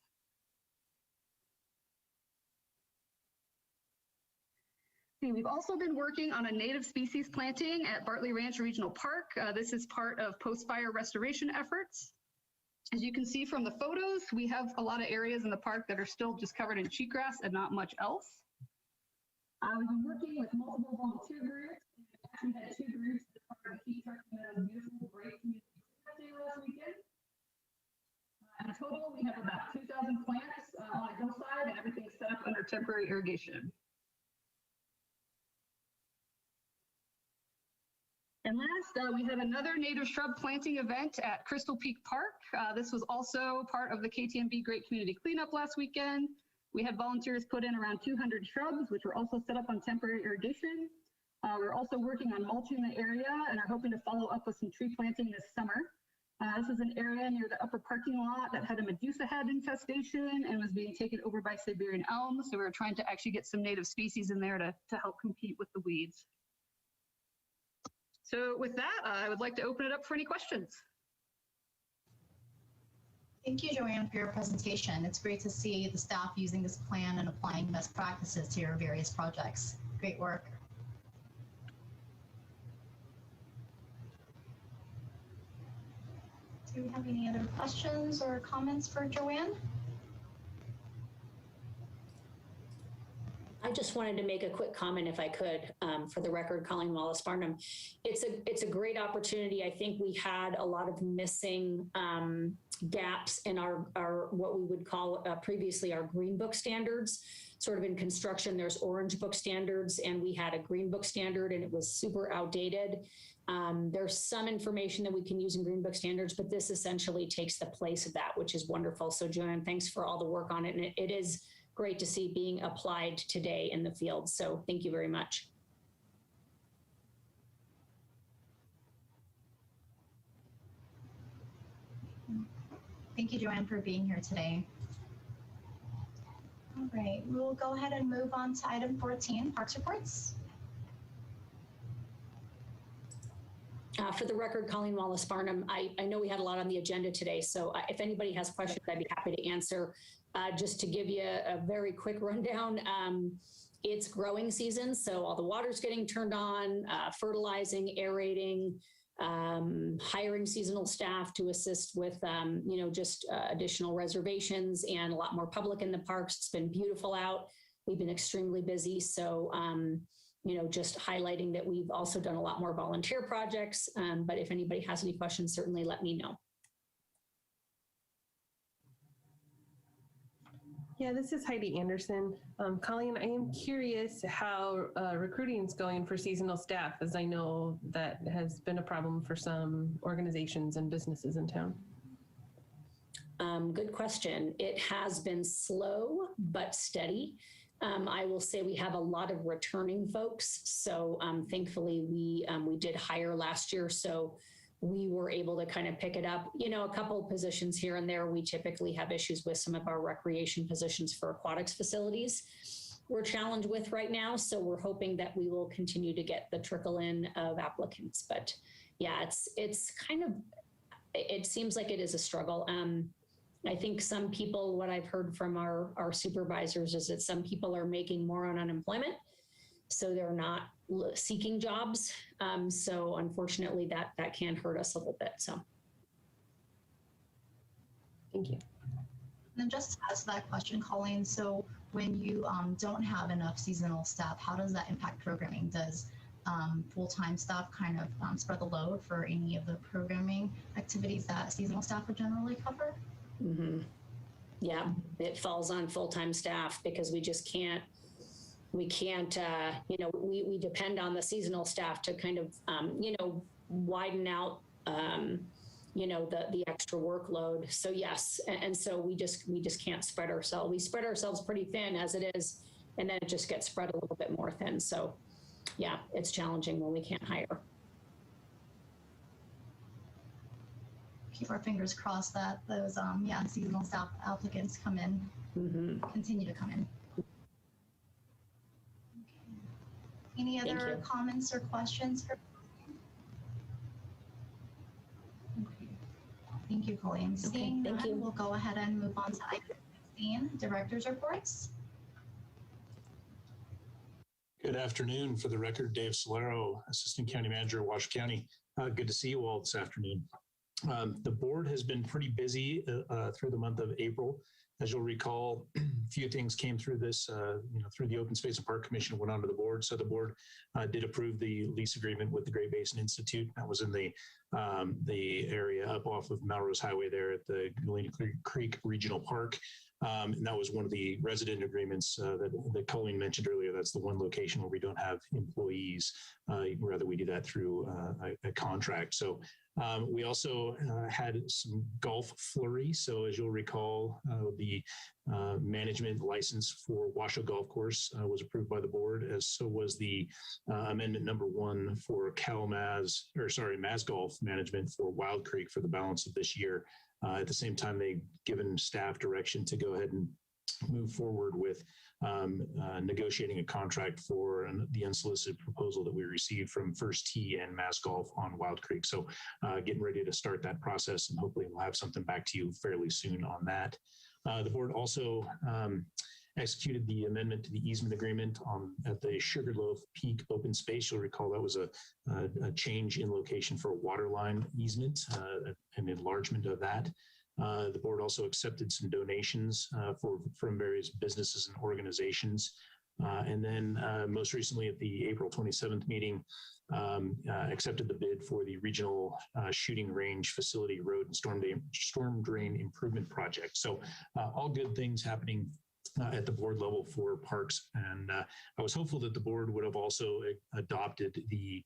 [SPEAKER 15] We've also been working on a native species planting at Bartley Ranch Regional Park. This is part of post-fire restoration efforts. As you can see from the photos, we have a lot of areas in the park that are still just covered in cheatgrass and not much else. We've been working with multiple volunteer groups. We actually had 2 groups that are part of the Meadows beautiful, great community last weekend. In total, we have about 2,000 plants on a hillside, and everything's set up under temporary irrigation. And last, we have another native shrub planting event at Crystal Peak Park. This was also part of the KTMB Great Community Cleanup last weekend. We had volunteers put in around 200 shrubs, which were also set up on temporary irrigation. We're also working on mulching the area and are hoping to follow up with some tree planting this summer. This is an area near the upper parking lot that had a medusa head infestation and was being taken over by Siberian elm. So we were trying to actually get some native species in there to help compete with the weeds. So with that, I would like to open it up for any questions.
[SPEAKER 1] Thank you, Joanne, for your presentation. It's great to see the staff using this plan and applying best practices to your various projects. Great work. Do we have any other questions or comments for Joanne?
[SPEAKER 8] I just wanted to make a quick comment, if I could, for the record, Colleen Wallace Barnum. It's a great opportunity. I think we had a lot of missing gaps in our what we would call previously our green book standards. Sort of in construction, there's orange book standards, and we had a green book standard, and it was super outdated. There's some information that we can use in green book standards, but this essentially takes the place of that, which is wonderful. So Joanne, thanks for all the work on it. And it is great to see being applied today in the field. So thank you very much.
[SPEAKER 1] Thank you, Joanne, for being here today. All right, we'll go ahead and move on to item 14, Parks Reports.
[SPEAKER 8] For the record, Colleen Wallace Barnum, I know we had a lot on the agenda today, so if anybody has questions, I'd be happy to answer. Just to give you a very quick rundown, it's growing season, so all the water's getting turned on, fertilizing, aerating, hiring seasonal staff to assist with, just additional reservations and a lot more public in the parks. It's been beautiful out. We've been extremely busy. So, just highlighting that we've also done a lot more volunteer projects. But if anybody has any questions, certainly let me know.
[SPEAKER 14] Yeah, this is Heidi Anderson. Colleen, I am curious how recruiting is going for seasonal staff, as I know that has been a problem for some organizations and businesses in town.
[SPEAKER 8] Good question. It has been slow but steady. I will say we have a lot of returning folks. So thankfully we did hire last year. So we were able to kind of pick it up. A couple of positions here and there. We typically have issues with some of our recreation positions for aquatics facilities we're challenged with right now. So we're hoping that we will continue to get the trickle in of applicants. But yeah, it's kind of, it seems like it is a struggle. I think some people, what I've heard from our supervisors is that some people are making more on unemployment. So they're not seeking jobs. So unfortunately that can hurt us a little bit, so.
[SPEAKER 14] Thank you.
[SPEAKER 1] And then just to ask that question, Colleen, so when you don't have enough seasonal staff, how does that impact programming? Does full-time staff kind of spread the load for any of the programming activities that seasonal staff would generally cover?
[SPEAKER 8] Mm-hmm. Yeah, it falls on full-time staff because we just can't, we depend on the seasonal staff to kind of, widen out, the extra workload. So yes, and so we just can't spread ourselves. We spread ourselves pretty thin as it is, and then it just gets spread a little bit more thin. So yeah, it's challenging when we can't hire.
[SPEAKER 1] Keep our fingers crossed that those seasonal staff applicants come in, continue to come in. Okay. Any other comments or questions for? Okay. Thank you, Colleen. Seeing
[SPEAKER 8] thank
[SPEAKER 1] none,
[SPEAKER 8] you.
[SPEAKER 1] We'll go ahead and move on to item 16, director's reports.
[SPEAKER 16] Good afternoon. For the record, Dave Solero, Assistant County Manager, Washoe County. Good to see you all this afternoon. The board has been pretty busy through the month of April. As you'll recall, a few things came through this, through the Open Space and Park Commission, went onto the board. So the board did approve the lease agreement with the Great Basin Institute. That was in the area up off of Melrose Highway there at the Galena Creek Regional Park. And that was one of the resident agreements that Colleen mentioned earlier. That's the one location where we don't have employees. Rather, we do that through a contract. So we also had some golf flurry. So as you'll recall, the management license for Washoe Golf Course was approved by the board, as so was the amendment number 1 for Maz Golf management for Wild Creek for the balance of this year. At the same time, they've given staff direction to go ahead and move forward with negotiating a contract for the unsolicited proposal that we received from First Tee and Mass Golf on Wild Creek. So getting ready to start that process, and hopefully we'll have something back to you fairly soon on that. The board also executed the amendment to the easement agreement at the Sugarloaf Peak open space. You'll recall that was a change in location for a water line easement, an enlargement of that. The board also accepted some donations from various businesses and organizations. And then most recently at the April 27th meeting, accepted the bid for the regional shooting range facility road and storm drain improvement project. So all good things happening at the board level for parks. And I was hopeful that the board would have also adopted the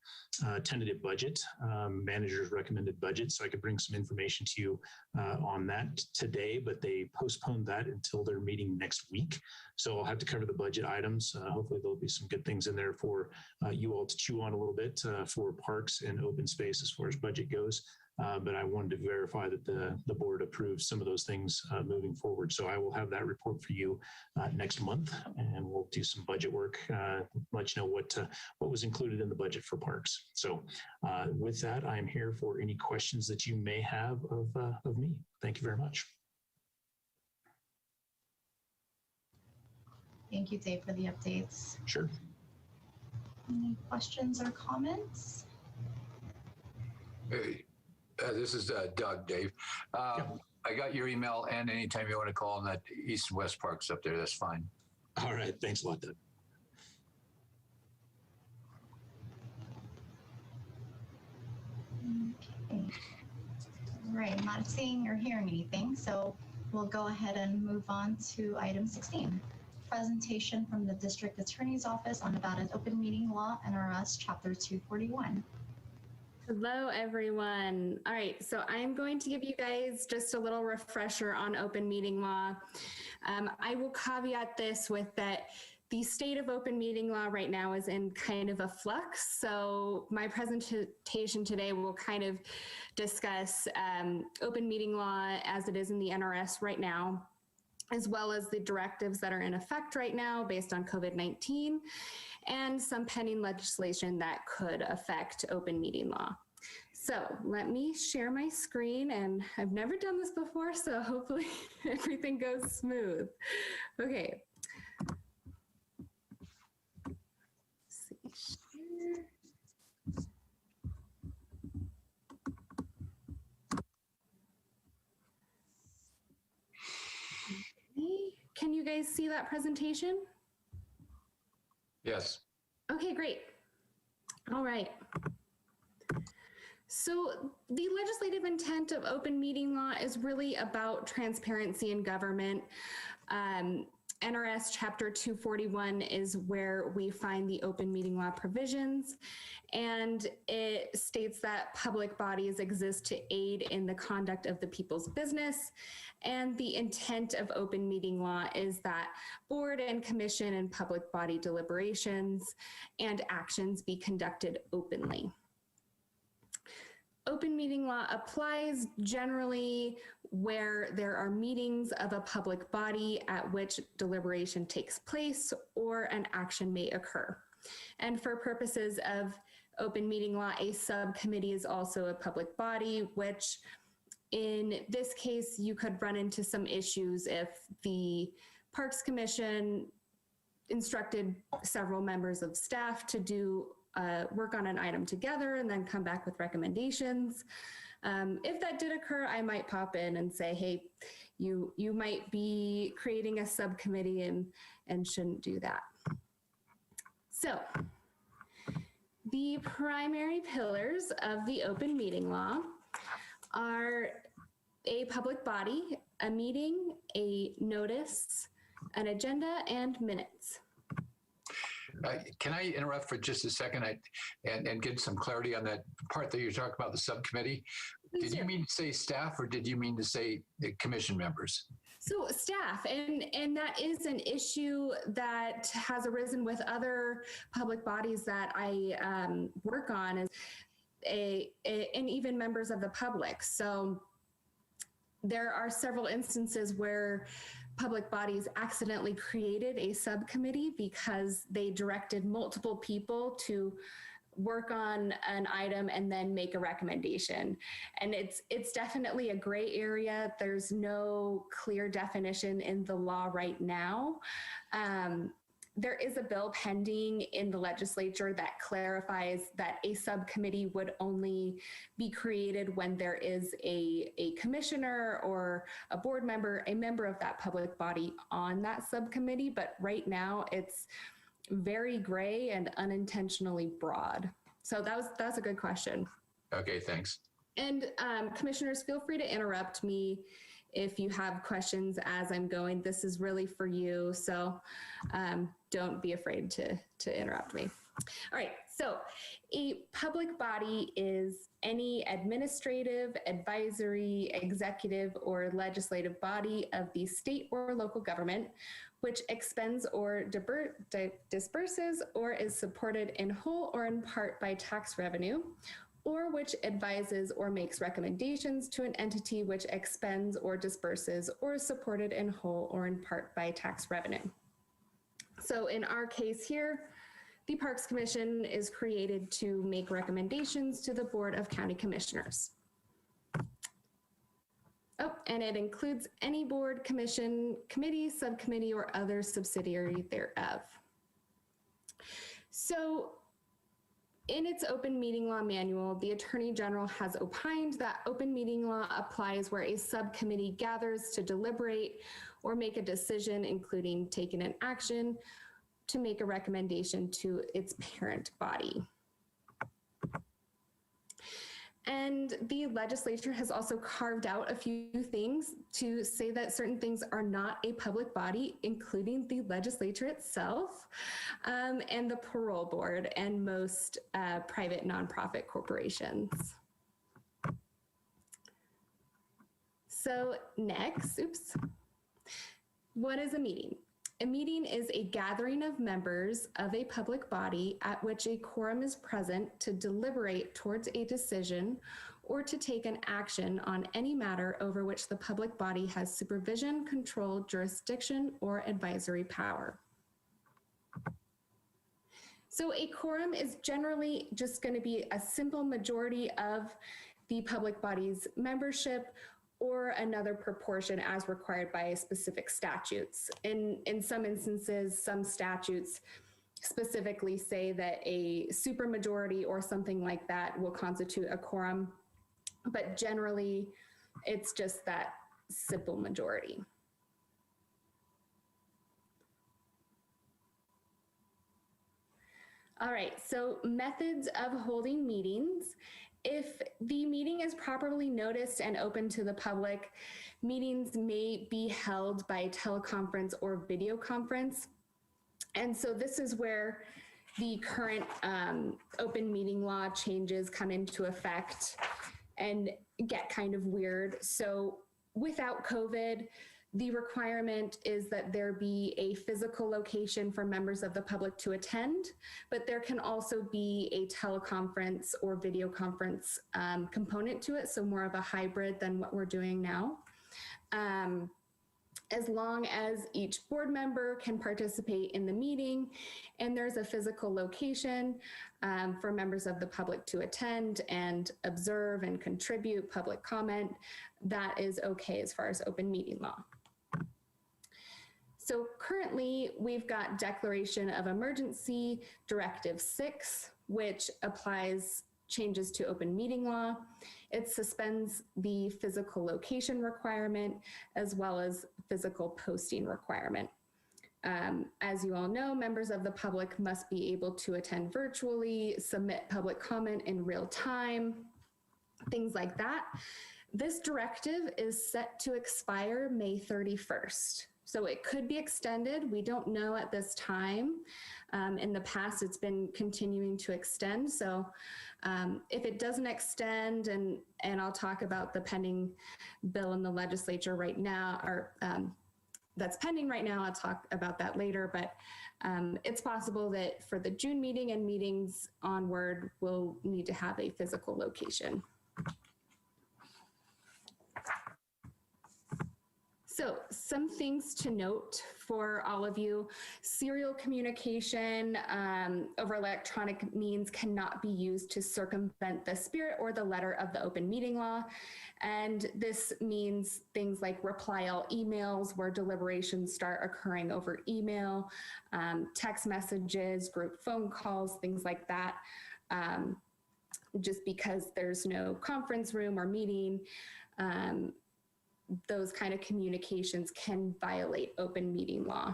[SPEAKER 16] tentative budget, manager's recommended budget, so I could bring some information to you on that today, but they postponed that until their meeting next week. So I'll have to cover the budget items. Hopefully there'll be some good things in there for you all to chew on a little bit for parks and open space as far as budget goes. but I wanted to verify that the board approves some of those things moving forward. So I will have that report for you next month, and we'll do some budget work, let you know what was included in the budget for parks. So with that, I'm here for any questions that you may have of me. Thank you very much.
[SPEAKER 1] Thank you, Dave, for the updates.
[SPEAKER 16] Sure.
[SPEAKER 1] Any questions or comments?
[SPEAKER 6] Hey, this is Doug, Dave. I got your email, and anytime you want to call on that East and West Parks up there, that's fine.
[SPEAKER 16] All right. Thanks a lot, Doug.
[SPEAKER 1] Okay. All right, I'm not seeing or hearing anything, so we'll go ahead and move on to item 16. Presentation from the District Attorney's Office on Nevada's Open Meeting Law, NRS Chapter 241.
[SPEAKER 3] Hello, everyone. All right, so I'm going to give you guys just a little refresher on open meeting law. I will caveat this with that the state of open meeting law right now is in kind of a flux. So my presentation today will kind of discuss open meeting law as it is in the NRS right now, as well as the directives that are in effect right now based on COVID-19 and some pending legislation that could affect open meeting law. So let me share my screen, and I've never done this before, so hopefully everything goes smooth. Okay. Let's see here. Can you guys see that presentation?
[SPEAKER 6] Yes.
[SPEAKER 3] Okay, great. All right. So the legislative intent of open meeting law is really about transparency in government. NRS Chapter 241 is where we find the open meeting law provisions, and it states that public bodies exist to aid in the conduct of the people's business. And the intent of open meeting law is that board and commission and public body deliberations and actions be conducted openly. Open meeting law applies generally where there are meetings of a public body at which deliberation takes place or an action may occur. And for purposes of open meeting law, a subcommittee is also a public body, which in this case, you could run into some issues if the Parks Commission instructed several members of staff to do work on an item together and then come back with recommendations. If that did occur, I might pop in and say, hey, you might be creating a subcommittee and shouldn't do that. So the primary pillars of the open meeting law are a public body, a meeting, a notice, an agenda, and minutes.
[SPEAKER 6] Can I interrupt for just a second and get some clarity on that part that you're talking about, the subcommittee? Did you mean to say staff, or did you mean to say the commission members?
[SPEAKER 3] So staff, and that is an issue that has arisen with other public bodies that I work on, is and even members of the public. So there are several instances where public bodies accidentally created a subcommittee because they directed multiple people to work on an item and then make a recommendation. And it's definitely a gray area. There's no clear definition in the law right now. There is a bill pending in the legislature that clarifies that a subcommittee would only be created when there is a commissioner or a board member, a member of that public body on that subcommittee. But right now it's very gray and unintentionally broad. So that's a good question.
[SPEAKER 6] Okay, thanks.
[SPEAKER 3] And commissioners, feel free to interrupt me if you have questions as I'm going. This is really for you, so don't be afraid to interrupt me. All right, so a public body is any administrative, advisory, executive, or legislative body of the state or local government which expends or disperses or is supported in whole or in part by tax revenue, or which advises or makes recommendations to an entity which expends or disperses or is supported in whole or in part by tax revenue. So in our case here, the Parks Commission is created to make recommendations to the Board of County Commissioners. Oh, and it includes any board, commission, committee, subcommittee, or other subsidiary thereof. So in its open meeting law manual, the Attorney General has opined that open meeting law applies where a subcommittee gathers to deliberate or make a decision, including taking an action to make a recommendation to its parent body. And the legislature has also carved out a few things to say that certain things are not a public body, including the legislature itself, and the parole board and most private nonprofit corporations. So next, what is a meeting? A meeting is a gathering of members of a public body at which a quorum is present to deliberate towards a decision or to take an action on any matter over which the public body has supervision, control, jurisdiction, or advisory power. So a quorum is generally just going to be a simple majority of the public body's membership or another proportion as required by specific statutes. In some instances, some statutes specifically say that a supermajority or something like that will constitute a quorum, but generally it's just that simple majority. All right, so methods of holding meetings. If the meeting is properly noticed and open to the public, meetings may be held by teleconference or video conference. And so this is where the current open meeting law changes come into effect and get kind of weird. So without COVID, the requirement is that there be a physical location for members of the public to attend, but there can also be a teleconference or video conference component to it, so more of a hybrid than what we're doing now. As long as each board member can participate in the meeting and there's a physical location for members of the public to attend and observe and contribute public comment, that is okay as far as open meeting law. So currently we've got Declaration of Emergency Directive 6, which applies changes to open meeting law. It suspends the physical location requirement as well as physical posting requirement. As you all know, members of the public must be able to attend virtually, submit public comment in real time, things like that. This directive is set to expire May 31st. So it could be extended. We don't know at this time. In the past, it's been continuing to extend. So if it doesn't extend, and I'll talk about the pending bill in the legislature right now, or that's pending right now, I'll talk about that later, but it's possible that for the June meeting and meetings onward, we'll need to have a physical location. So some things to note for all of you: serial communication over electronic means cannot be used to circumvent the spirit or the letter of the open meeting law. And this means things like reply all emails where deliberations start occurring over email, text messages, group phone calls, things like that. Just because there's no conference room or meeting, those kind of communications can violate open meeting law.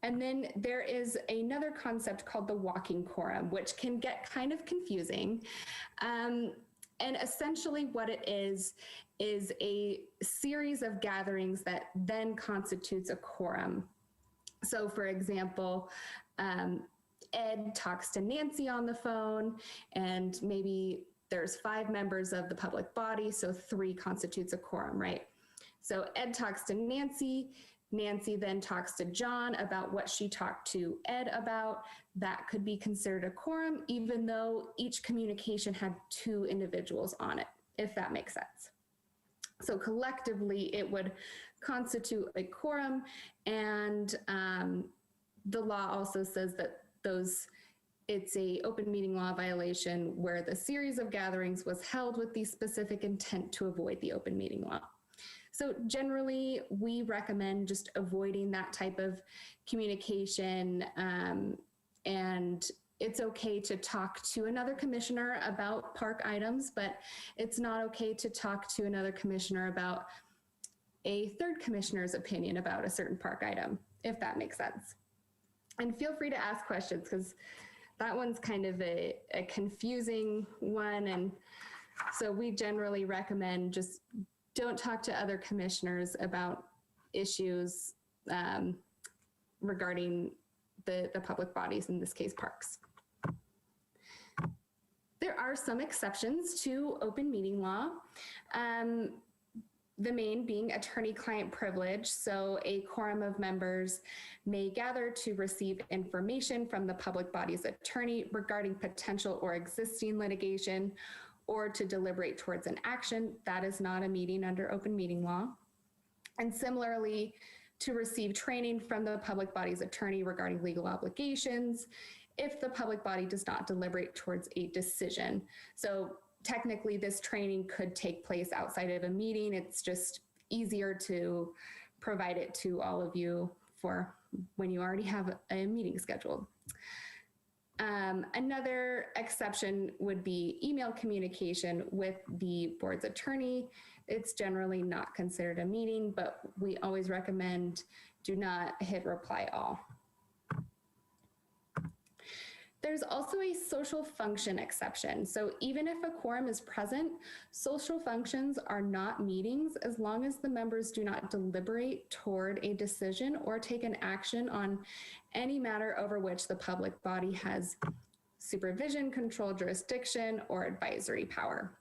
[SPEAKER 3] And then there is another concept called the walking quorum, which can get kind of confusing. And essentially what it is a series of gatherings that then constitutes a quorum. So for example, Ed talks to Nancy on the phone, and maybe there's 5 members of the public body, so 3 constitutes a quorum, right? So Ed talks to Nancy Nancy then talks to John about what she talked to Ed about, that could be considered a quorum, even though each communication had 2 individuals on it, if that makes sense. So collectively, it would constitute a quorum, and the law also says that it's a open meeting law violation where the series of gatherings was held with the specific intent to avoid the open meeting law. So generally, we recommend just avoiding that type of communication, and it's okay to talk to another commissioner about park items, but it's not okay to talk to another commissioner about a third commissioner's opinion about a certain park item, if that makes sense. And feel free to ask questions, because that one's kind of a confusing one. And so we generally recommend just don't talk to other commissioners about issues regarding the public bodies, in this case, parks. There are some exceptions to open meeting law. The main being attorney-client privilege. So a quorum of members may gather to receive information from the public body's attorney regarding potential or existing litigation, or to deliberate towards an action. That is not a meeting under open meeting law. And similarly, to receive training from the public body's attorney regarding legal obligations, if the public body does not deliberate towards a decision. So technically, this training could take place outside of a meeting. It's just easier to provide it to all of you for when you already have a meeting scheduled. Another exception would be email communication with the board's attorney. It's generally not considered a meeting, but we always recommend do not hit reply all. There's also a social function exception. So even if a quorum is present, social functions are not meetings as long as the members do not deliberate toward a decision or take an action on any matter over which the public body has supervision, control, jurisdiction, or advisory power.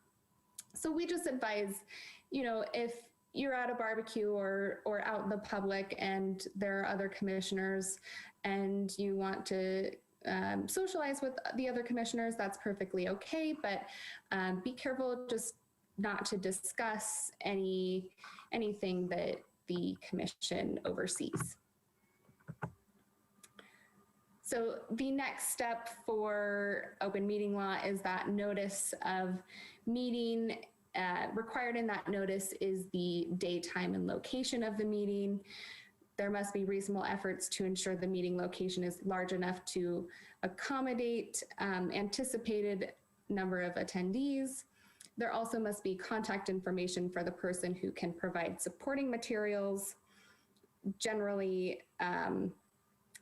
[SPEAKER 3] So we just advise, if you're at a barbecue or out in the public and there are other commissioners and you want to socialize with the other commissioners, that's perfectly okay, but be careful just not to discuss anything that the commission oversees. So the next step for open meeting law is that notice of meeting. Required in that notice is the date, time, and location of the meeting. There must be reasonable efforts to ensure the meeting location is large enough to accommodate anticipated number of attendees. There also must be contact information for the person who can provide supporting materials. Generally,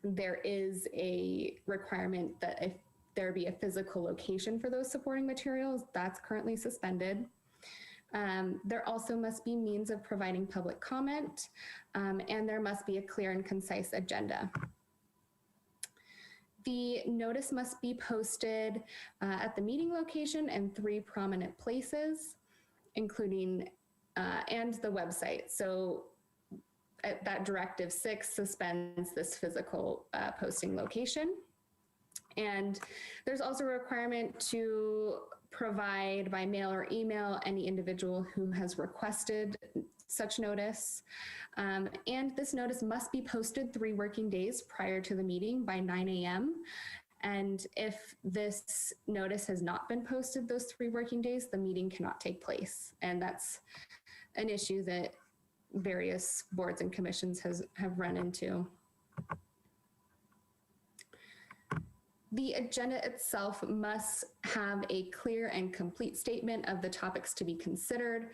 [SPEAKER 3] there is a requirement that if there be a physical location for those supporting materials, that's currently suspended. There also must be means of providing public comment, and there must be a clear and concise agenda. The notice must be posted at the meeting location and 3 prominent places, including, and the website. So that Directive 6 suspends this physical posting location. And there's also a requirement to provide by mail or email any individual who has requested such notice. And this notice must be posted 3 working days prior to the meeting by 9 a.m. And if this notice has not been posted those 3 working days, the meeting cannot take place. And that's an issue that various boards and commissions have run into. The agenda itself must have a clear and complete statement of the topics to be considered.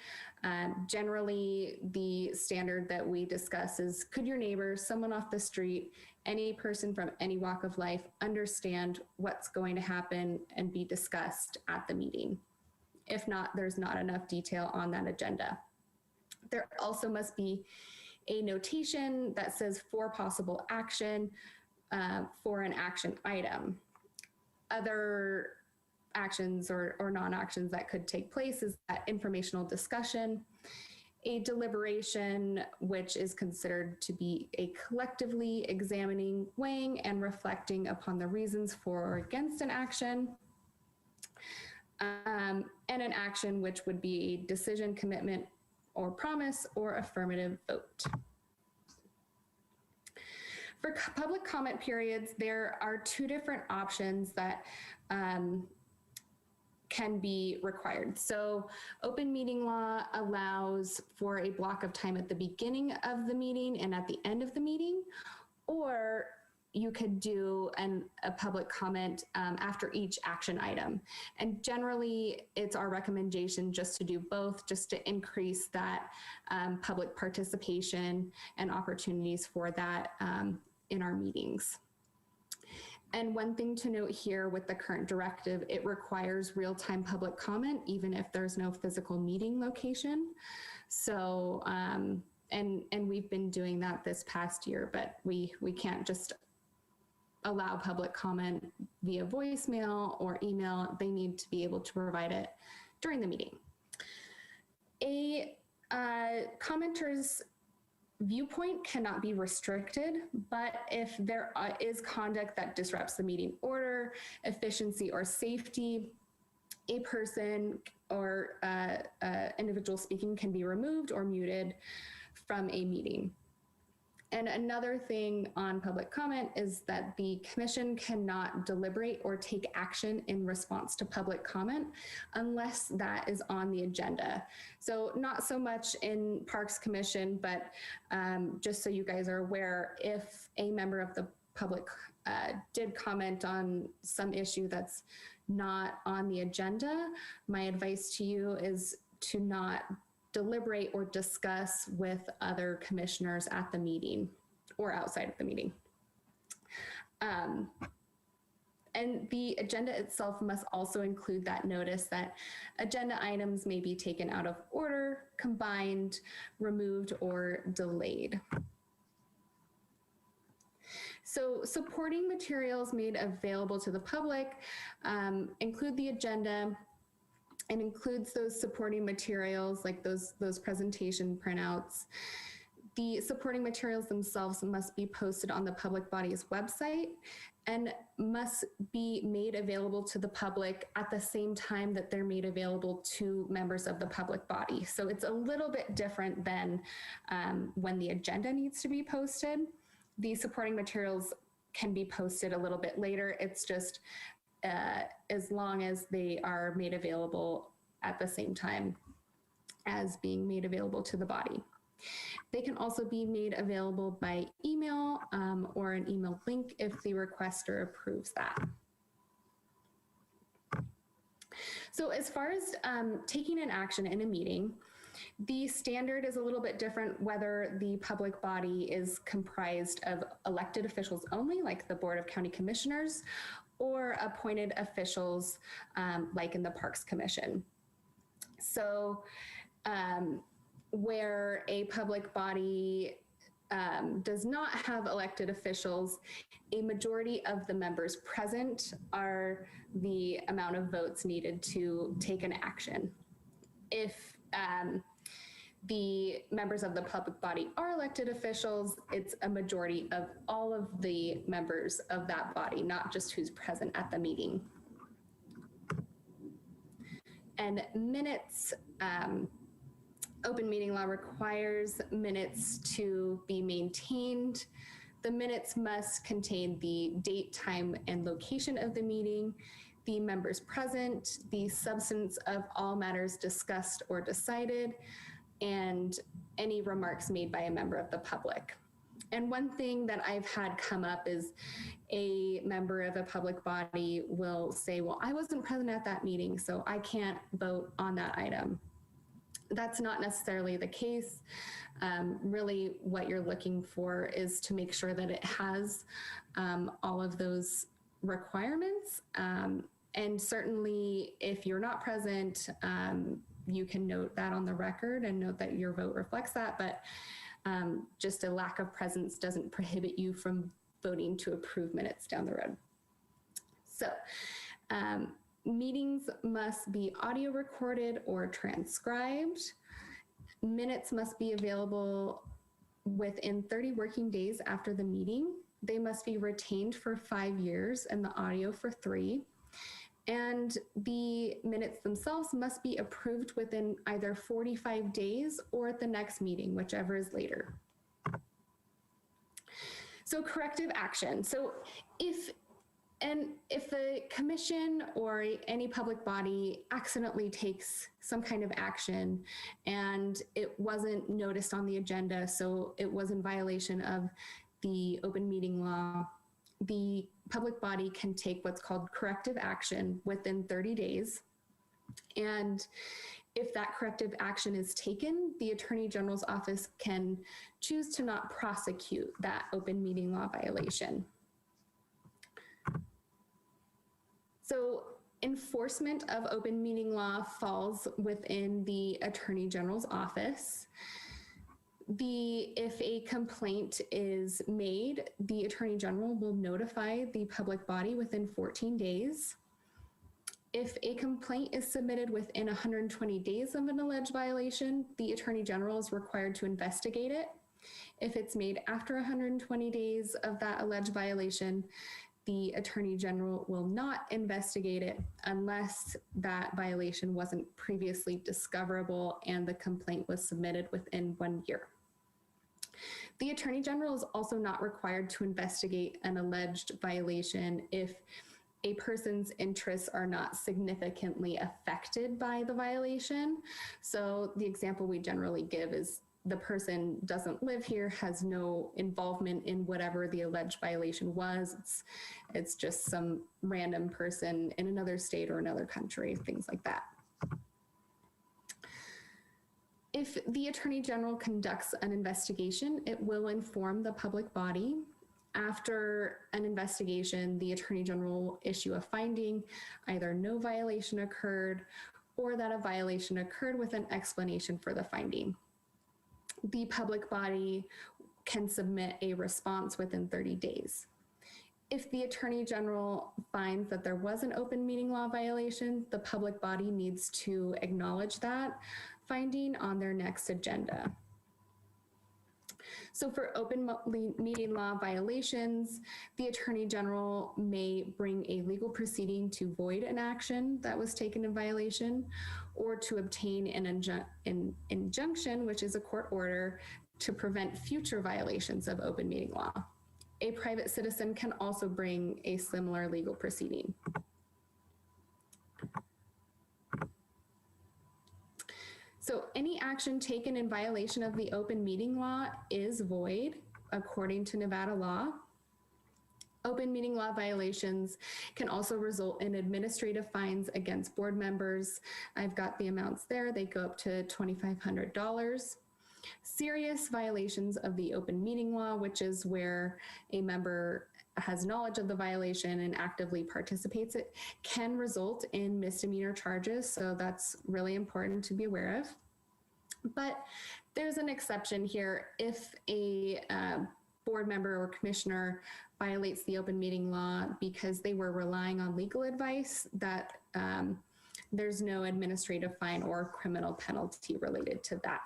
[SPEAKER 3] Generally, the standard that we discuss is, could your neighbor, someone off the street, any person from any walk of life understand what's going to happen and be discussed at the meeting? If not, there's not enough detail on that agenda. There also must be a notation that says for possible action for an action item. Other actions or non-actions that could take place is that informational discussion. a deliberation, which is considered to be a collectively examining, weighing, and reflecting upon the reasons for or against an action. And an action which would be a decision, commitment, or promise, or affirmative vote. For public comment periods, there are two different options that can be required. So open meeting law allows for a block of time at the beginning of the meeting and at the end of the meeting, or you could do a public comment after each action item. And generally, it's our recommendation just to do both, just to increase that public participation and opportunities for that in our meetings. And one thing to note here with the current directive, it requires real-time public comment, even if there's no physical meeting location. So, and we've been doing that this past year, but we can't just allow public comment via voicemail or email. They need to be able to provide it during the meeting. A commenter's viewpoint cannot be restricted, but if there is conduct that disrupts the meeting order, efficiency, or safety, a person or individual speaking can be removed or muted from a meeting. And another thing on public comment is that the commission cannot deliberate or take action in response to public comment unless that is on the agenda. So not so much in Parks Commission, but just so you guys are aware, if a member of the public did comment on some issue that's not on the agenda, my advice to you is to not deliberate or discuss with other commissioners at the meeting or outside of the meeting. And the agenda itself must also include that notice that agenda items may be taken out of order, combined, removed, or delayed. So supporting materials made available to the public include the agenda, and includes those supporting materials like those presentation printouts. The supporting materials themselves must be posted on the public body's website and must be made available to the public at the same time that they're made available to members of the public body. So it's a little bit different than when the agenda needs to be posted. The supporting materials can be posted a little bit later. It's just as long as they are made available at the same time as being made available to the body. They can also be made available by email or an email link if the requester approves that. So as far as taking an action in a meeting, the standard is a little bit different whether the public body is comprised of elected officials only, like the Board of County Commissioners, or appointed officials like in the Parks Commission. So where a public body does not have elected officials, a majority of the members present are the amount of votes needed to take an action. If the members of the public body are elected officials, it's a majority of all of the members of that body, not just who's present at the meeting. And minutes, open meeting law requires minutes to be maintained. The minutes must contain the date, time, and location of the meeting, the members present, the substance of all matters discussed or decided, and any remarks made by a member of the public. And one thing that I've had come up is a member of a public body will say, well, I wasn't present at that meeting, so I can't vote on that item. That's not necessarily the case. Really what you're looking for is to make sure that it has all of those requirements. And certainly if you're not present, you can note that on the record and note that your vote reflects that, but just a lack of presence doesn't prohibit you from voting to approve minutes down the road. So meetings must be audio recorded or transcribed. Minutes must be available within 30 working days after the meeting. They must be retained for 5 years and the audio for 3. And the minutes themselves must be approved within either 45 days or at the next meeting, whichever is later. So corrective action. So if the commission or any public body accidentally takes some kind of action and it wasn't noticed on the agenda, so it was in violation of the open meeting law, the public body can take what's called corrective action within 30 days. And if that corrective action is taken, the Attorney General's office can choose to not prosecute that open meeting law violation. So enforcement of open meeting law falls within the Attorney General's office. If a complaint is made, the Attorney General will notify the public body within 14 days. If a complaint is submitted within 120 days of an alleged violation, the Attorney General is required to investigate it. If it's made after 120 days of that alleged violation, the Attorney General will not investigate it unless that violation wasn't previously discoverable and the complaint was submitted within 1 year. The Attorney General is also not required to investigate an alleged violation if a person's interests are not significantly affected by the violation. So the example we generally give is the person doesn't live here, has no involvement in whatever the alleged violation was. It's just some random person in another state or another country, things like that. If the Attorney General conducts an investigation, it will inform the public body. After an investigation, the Attorney General will issue a finding, either no violation occurred or that a violation occurred with an explanation for the finding. The public body can submit a response within 30 days. If the Attorney General finds that there was an open meeting law violation, the public body needs to acknowledge that finding on their next agenda. So for open meeting law violations, the Attorney General may bring a legal proceeding to void an action that was taken in violation, or to obtain an injunction, which is a court order, to prevent future violations of open meeting law. A private citizen can also bring a similar legal proceeding. So any action taken in violation of the open meeting law is void according to Nevada law. Open meeting law violations can also result in administrative fines against board members. I've got the amounts there. They go up to $2,500. Serious violations of the open meeting law, which is where a member has knowledge of the violation and actively participates, it can result in misdemeanor charges. So that's really important to be aware of. But there's an exception here. If a board member or commissioner violates the open meeting law because they were relying on legal advice, that there's no administrative fine or criminal penalty related to that.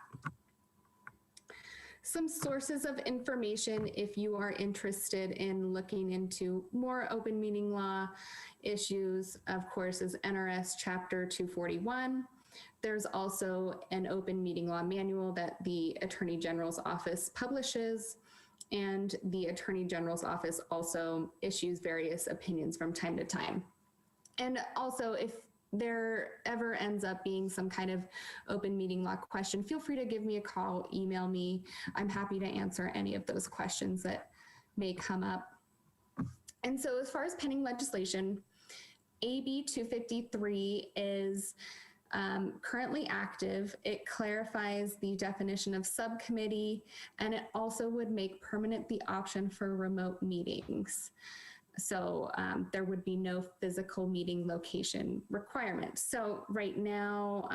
[SPEAKER 3] Some sources of information, if you are interested in looking into more open meeting law issues, of course, is NRS Chapter 241. There's also an open meeting law manual that the Attorney General's office publishes, and the Attorney General's office also issues various opinions from time to time. And also, if there ever ends up being some kind of open meeting law question, feel free to give me a call, email me. I'm happy to answer any of those questions that may come up. And so as far as pending legislation, AB 253 is currently active. It clarifies the definition of subcommittee, and it also would make permanent the option for remote meetings. So there would be no physical meeting location requirement. So right now,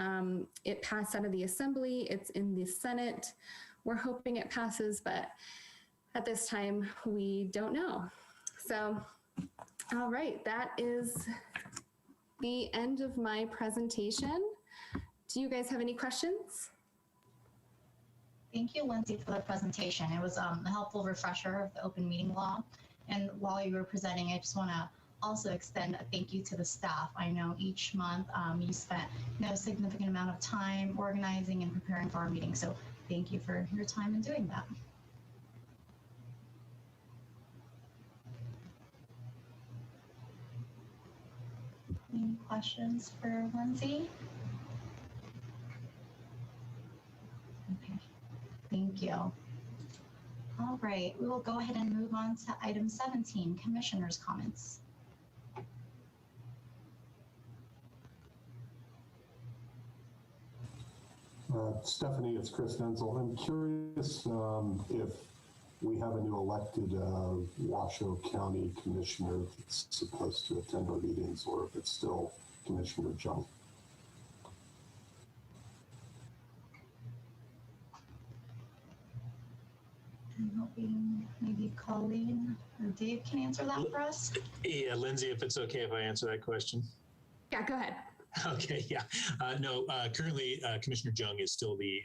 [SPEAKER 3] it passed out of the Assembly. It's in the Senate. We're hoping it passes, but at this time, we don't know. So, all right, that is the end of my presentation. Do you guys have any questions?
[SPEAKER 1] thank you, Lindsay, for the presentation. It was a helpful refresher of the open meeting law. And while you were presenting, I just want to also extend a thank you to the staff. I know each month you spent no significant amount of time organizing and preparing for our meeting. So thank you for your time in doing that. Any questions for Lindsay? Okay, thank you. All right, we will go ahead and move on to item 17, commissioners' comments.
[SPEAKER 7] Stephanie, it's Chris Denzel. I'm curious if we have a new elected Washoe County commissioner that's supposed to attend our meetings, or if it's still Commissioner Jung.
[SPEAKER 1] I'm hoping maybe Colleen or Dave can answer that for us.
[SPEAKER 16] Yeah, Lindsay, if it's okay if I answer that question.
[SPEAKER 3] Yeah, go ahead.
[SPEAKER 16] Okay, yeah. No, currently Commissioner Jung is still the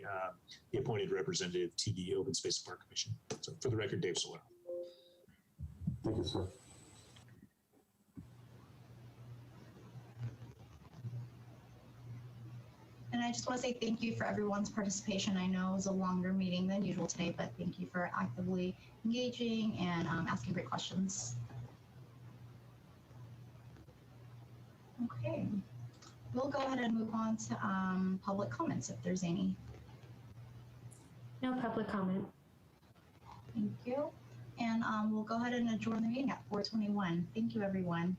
[SPEAKER 16] appointed representative to the Open Space and Park Commission. So for the record, Dave Solero.
[SPEAKER 7] Thank you, sir.
[SPEAKER 1] And I just want to say thank you for everyone's participation. I know it was a longer meeting than usual today, but thank you for actively engaging and asking great questions. Okay. We'll go ahead and move on to public comments if there's any.
[SPEAKER 2] No public comment.
[SPEAKER 1] Thank you. And we'll go ahead and adjourn the meeting at 4:21. Thank you, everyone.